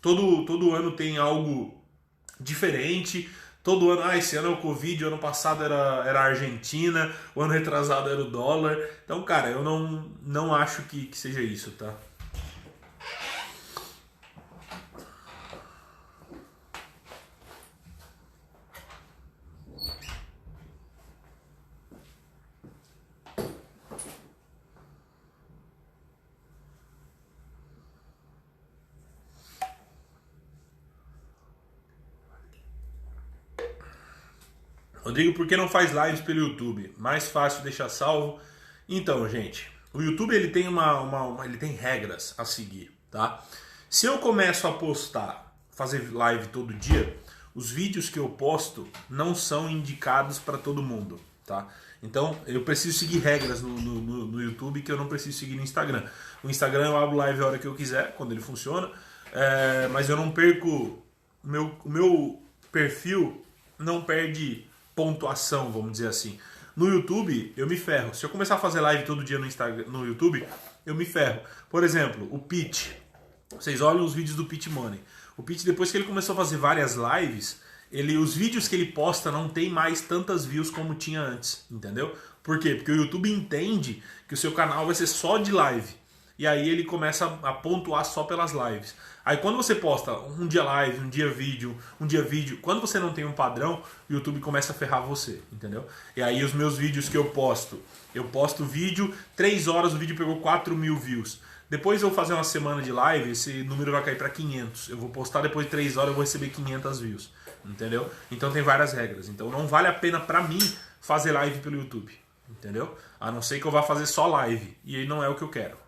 todo ano tem algo diferente. Todo ano, esse ano é o Covid, o ano passado era a Argentina, o ano retrasado era o dólar. Então, cara, eu não acho que seja isso, tá? Rodrigo, por que não faz lives pelo YouTube? Mais fácil deixar salvo. Então, gente, o YouTube ele tem ele tem regras a seguir, tá? Se eu começo a postar, fazer live todo dia, os vídeos que eu posto não são indicados para todo mundo, tá? Então, eu preciso seguir regras no YouTube que eu não preciso seguir no Instagram. No Instagram eu abro live a hora que eu quiser, quando ele funciona, mas eu não perco... O meu perfil não perde pontuação, vamos dizer assim. No YouTube, eu me ferro. Se eu começar a fazer live todo dia no Instagram, no YouTube, eu me ferro. Por exemplo, o Pete. Vocês olham os vídeos do Pete Money. O Pete, depois que ele começou a fazer várias lives, os vídeos que ele posta não tem mais tantas views como tinha antes, entendeu? Por quê? Porque o YouTube entende que o seu canal vai ser só de live. E aí ele começa a pontuar só pelas lives. Aí quando você posta um dia live, um dia vídeo, quando você não tem um padrão, o YouTube começa a ferrar você, entendeu? E aí os meus vídeos que eu posto vídeo, 3 horas o vídeo pegou 4.000 views. Depois eu vou fazer uma semana de live, esse número vai cair para 500. Eu vou postar depois de 3 horas, eu vou receber 500 views, entendeu? Então tem várias regras. Então não vale a pena para mim fazer live pelo YouTube, entendeu? A não ser que eu vá fazer só live, e aí não é o que eu quero.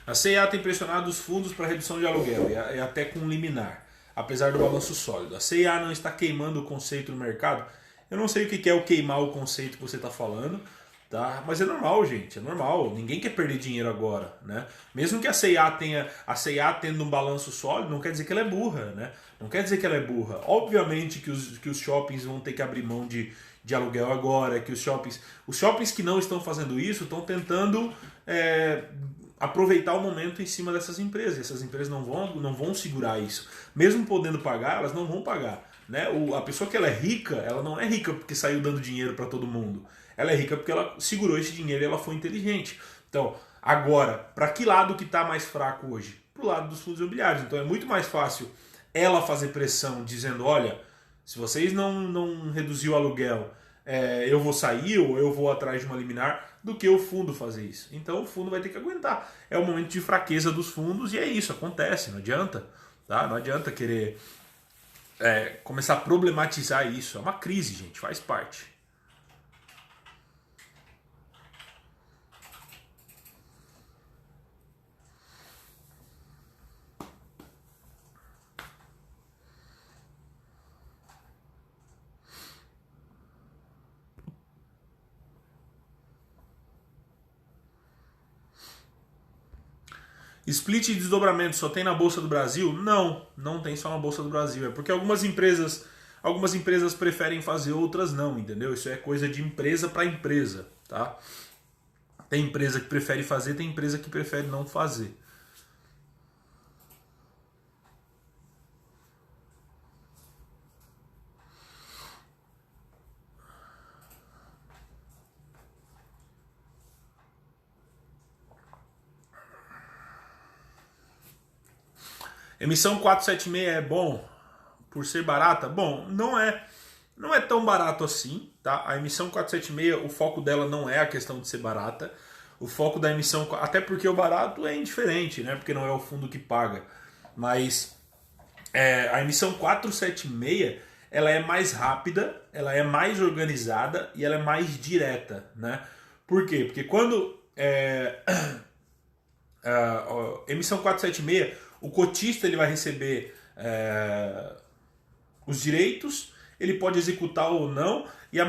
A C&A tem pressionado os fundos para redução de aluguel e até com liminar, apesar do balanço sólido. A C&A não está queimando o conceito no mercado. Eu não sei o que é o queimar o conceito que você está falando, tá? Mas é normal, gente, é normal. Ninguém quer perder dinheiro agora, né? Mesmo que a C&A tendo um balanço sólido, não quer dizer que ela é burra, né? Não quer dizer que ela é burra. Obviamente que os shoppings vão ter que abrir mão de aluguel agora, que os shoppings que não estão fazendo isso estão tentando aproveitar o momento em cima dessas empresas. Essas empresas não vão segurar isso. Mesmo podendo pagar, elas não vão pagar. Né? A pessoa que ela é rica, ela não é rica porque saiu dando dinheiro para todo mundo. Ela é rica porque ela segurou esse dinheiro e ela foi inteligente. Então, agora, para que lado que está mais fraco hoje? Para o lado dos fundos imobiliários. Então é muito mais fácil ela fazer pressão dizendo, olha, se vocês não reduzir o aluguel, eu vou sair ou eu vou atrás de uma liminar, do que o fundo fazer isso. Então o fundo vai ter que aguentar. É o momento de fraqueza dos fundos e é isso, acontece, não adianta. Tá? Não adianta querer começar a problematizar isso. É uma crise, gente, faz parte. Split e desdobramento só tem na Bolsa do Brasil? Não, não tem só na Bolsa do Brasil. É porque algumas empresas preferem fazer, outras não, entendeu? Isso é coisa de empresa para empresa, tá? Tem empresa que prefere fazer, tem empresa que prefere não fazer. Emissão 476 é bom por ser barata? Bom, não é tão barato assim, tá? A emissão 476, o foco dela não é a questão de ser barata. O foco da emissão, até porque o barato é indiferente, né? Porque não é o fundo que paga. Mas a emissão 476, ela é mais rápida, ela é mais organizada e ela é mais direta, né? Por quê? Porque quando emissão 476, o cotista ele vai receber os direitos, ele pode executar ou não, e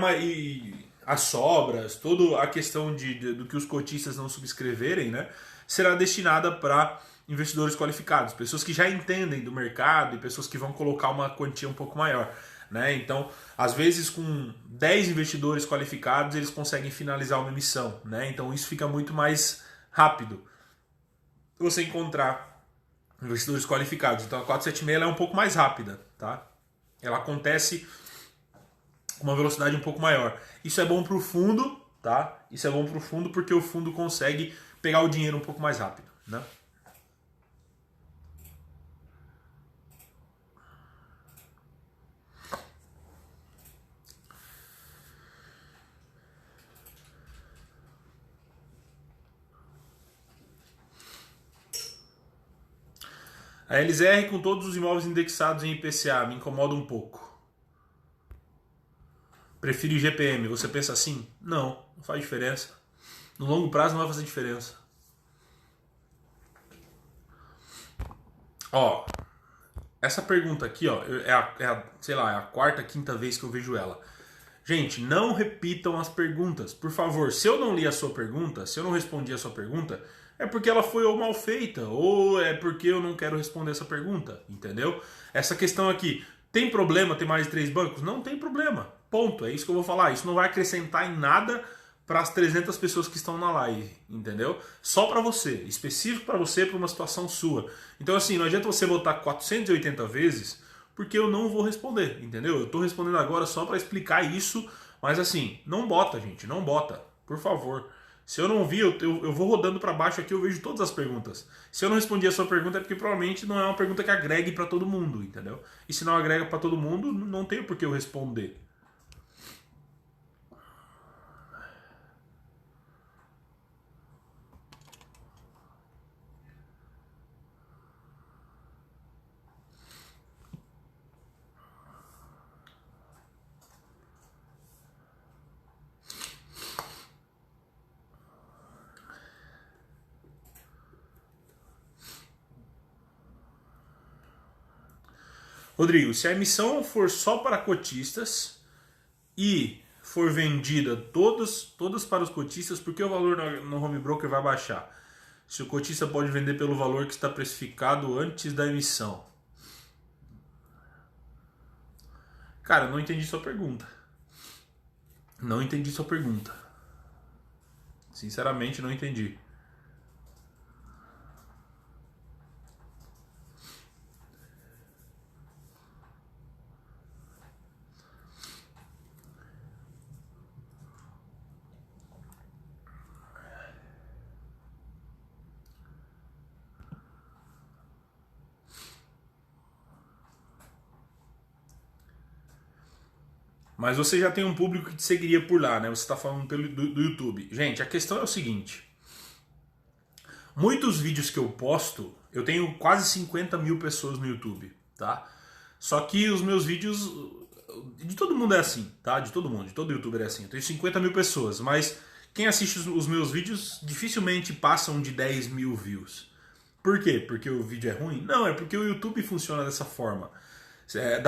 as sobras, toda a questão do que os cotistas não subscreverem, né, será destinada para investidores qualificados, pessoas que já entendem do mercado e pessoas que vão colocar uma quantia um pouco maior. Né? Então, às vezes com 10 investidores qualificados, eles conseguem finalizar uma emissão. Né? Então isso fica muito mais rápido você encontrar investidores qualificados. Então a 476 ela é um pouco mais rápida, tá? Ela acontece com uma velocidade um pouco maior. Isso é bom para o fundo, tá? Isso é bom para o fundo porque o fundo consegue pegar o dinheiro um pouco mais rápido, né? A LZR com todos os imóveis indexados em IPCA me incomoda um pouco. Prefiro IGPM. Você pensa assim? Não faz diferença. No longo prazo não vai fazer diferença. Ó, essa pergunta aqui, ó, sei lá, é a quarta, quinta vez que eu vejo ela. Gente, não repitam as perguntas, por favor. Se eu não li a sua pergunta, se eu não respondi a sua pergunta, é porque ela foi ou mal feita, ou é porque eu não quero responder essa pergunta, entendeu? Essa questão aqui, tem problema ter mais de 3 bancos? Não tem problema, ponto, é isso que eu vou falar. Isso não vai acrescentar em nada para as 300 pessoas que estão na live, entendeu? Só para você, específico para você, para uma situação sua. Então assim, não adianta você votar 480 vezes, porque eu não vou responder, entendeu? Eu tô respondendo agora só para explicar isso, mas assim, não bota, gente, não bota, por favor. Se eu não vi, eu vou rodando para baixo aqui, eu vejo todas as perguntas. Se eu não respondi a sua pergunta é porque provavelmente não é uma pergunta que agregue para todo mundo, entendeu? E se não agrega para todo mundo, não tem por que eu responder. Rodrigo, se a emissão for só para cotistas e for vendida todas para os cotistas, por que o valor no home broker vai baixar? Se o cotista pode vender pelo valor que está precificado antes da emissão. Cara, não entendi sua pergunta. Não entendi sua pergunta. Sinceramente, não entendi. Mas você já tem um público que te seguiria por lá, né? Você está falando do YouTube. Gente, a questão é o seguinte. Muitos vídeos que eu posto, eu tenho quase 50 mil pessoas no YouTube, tá? Só que os meus vídeos, de todo mundo é assim, tá? De todo mundo, de todo youtuber é assim. Eu tenho 50 mil pessoas, mas quem assiste os meus vídeos dificilmente passam de 10 mil views. Por quê? Porque o vídeo é ruim? Não, é porque o YouTube funciona dessa forma. É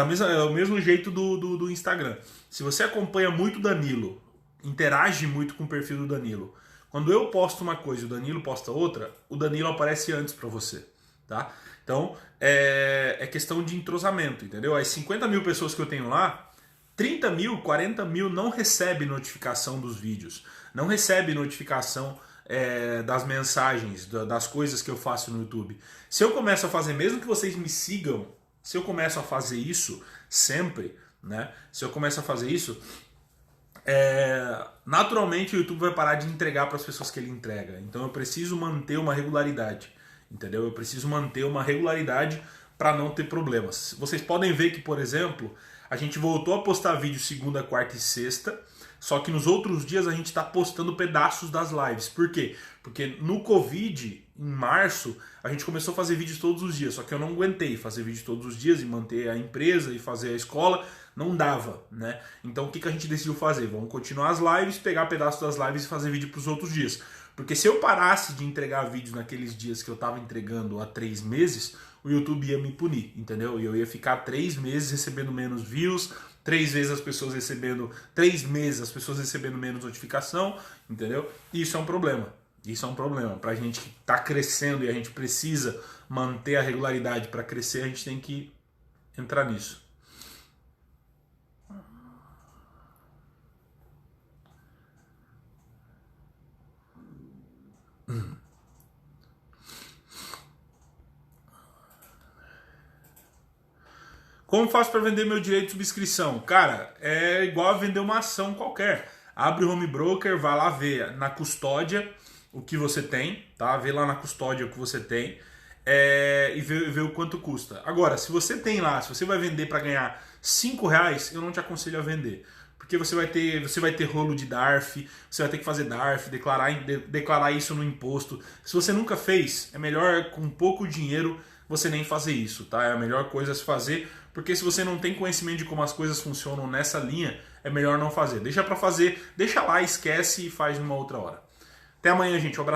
o mesmo jeito do Instagram. Se você acompanha muito o Danilo, interage muito com o perfil do Danilo, quando eu posto uma coisa e o Danilo posta outra, o Danilo aparece antes para você, tá? Então, é questão de entrosamento, entendeu? As 50 mil pessoas que eu tenho lá, 30 mil, 40 mil não recebe notificação dos vídeos, não recebe notificação das mensagens, das coisas que eu faço no YouTube. Se eu começo a fazer, mesmo que vocês me sigam, se eu começo a fazer isso sempre, né? Se eu começo a fazer isso, naturalmente o YouTube vai parar de entregar para as pessoas que ele entrega. Então eu preciso manter uma regularidade, entendeu? Eu preciso manter uma regularidade para não ter problemas. Vocês podem ver que, por exemplo, a gente voltou a postar vídeo segunda, quarta e sexta, só que nos outros dias a gente está postando pedaços das lives. Por quê? Porque no Covid, em março, a gente começou a fazer vídeos todos os dias, só que eu não aguentei fazer vídeo todos os dias e manter a empresa e fazer a escola, não dava, né? Então o que a gente decidiu fazer? Vamos continuar as lives, pegar pedaços das lives e fazer vídeo para os outros dias. Porque se eu parasse de entregar vídeos naqueles dias que eu estava entregando há 3 meses, o YouTube ia me punir, entendeu? E eu ia ficar 3 meses recebendo menos views, 3 vezes as pessoas recebendo, 3 meses as pessoas recebendo menos notificação, entendeu? E isso é um problema. Isso é um problema. Pra gente que tá crescendo e a gente precisa manter a regularidade para crescer, a gente tem que entrar nisso. Como faço para vender meu direito de subscrição? Cara, é igual a vender uma ação qualquer. Abre o home broker, vai lá ver na custódia o que você tem, tá? Vê lá na custódia o que você tem e vê o quanto custa. Agora, se você tem lá, se você vai vender para ganhar R$5, eu não te aconselho a vender. Porque você vai ter rolo de DARF, você vai ter que fazer DARF, declarar isso no imposto. Se você nunca fez, é melhor com pouco dinheiro você nem fazer isso, tá? É a melhor coisa a se fazer, porque se você não tem conhecimento de como as coisas funcionam nessa linha, é melhor não fazer. Deixa pra fazer, deixa lá, esquece e faz numa outra hora. Até amanhã, gente. Um abraço.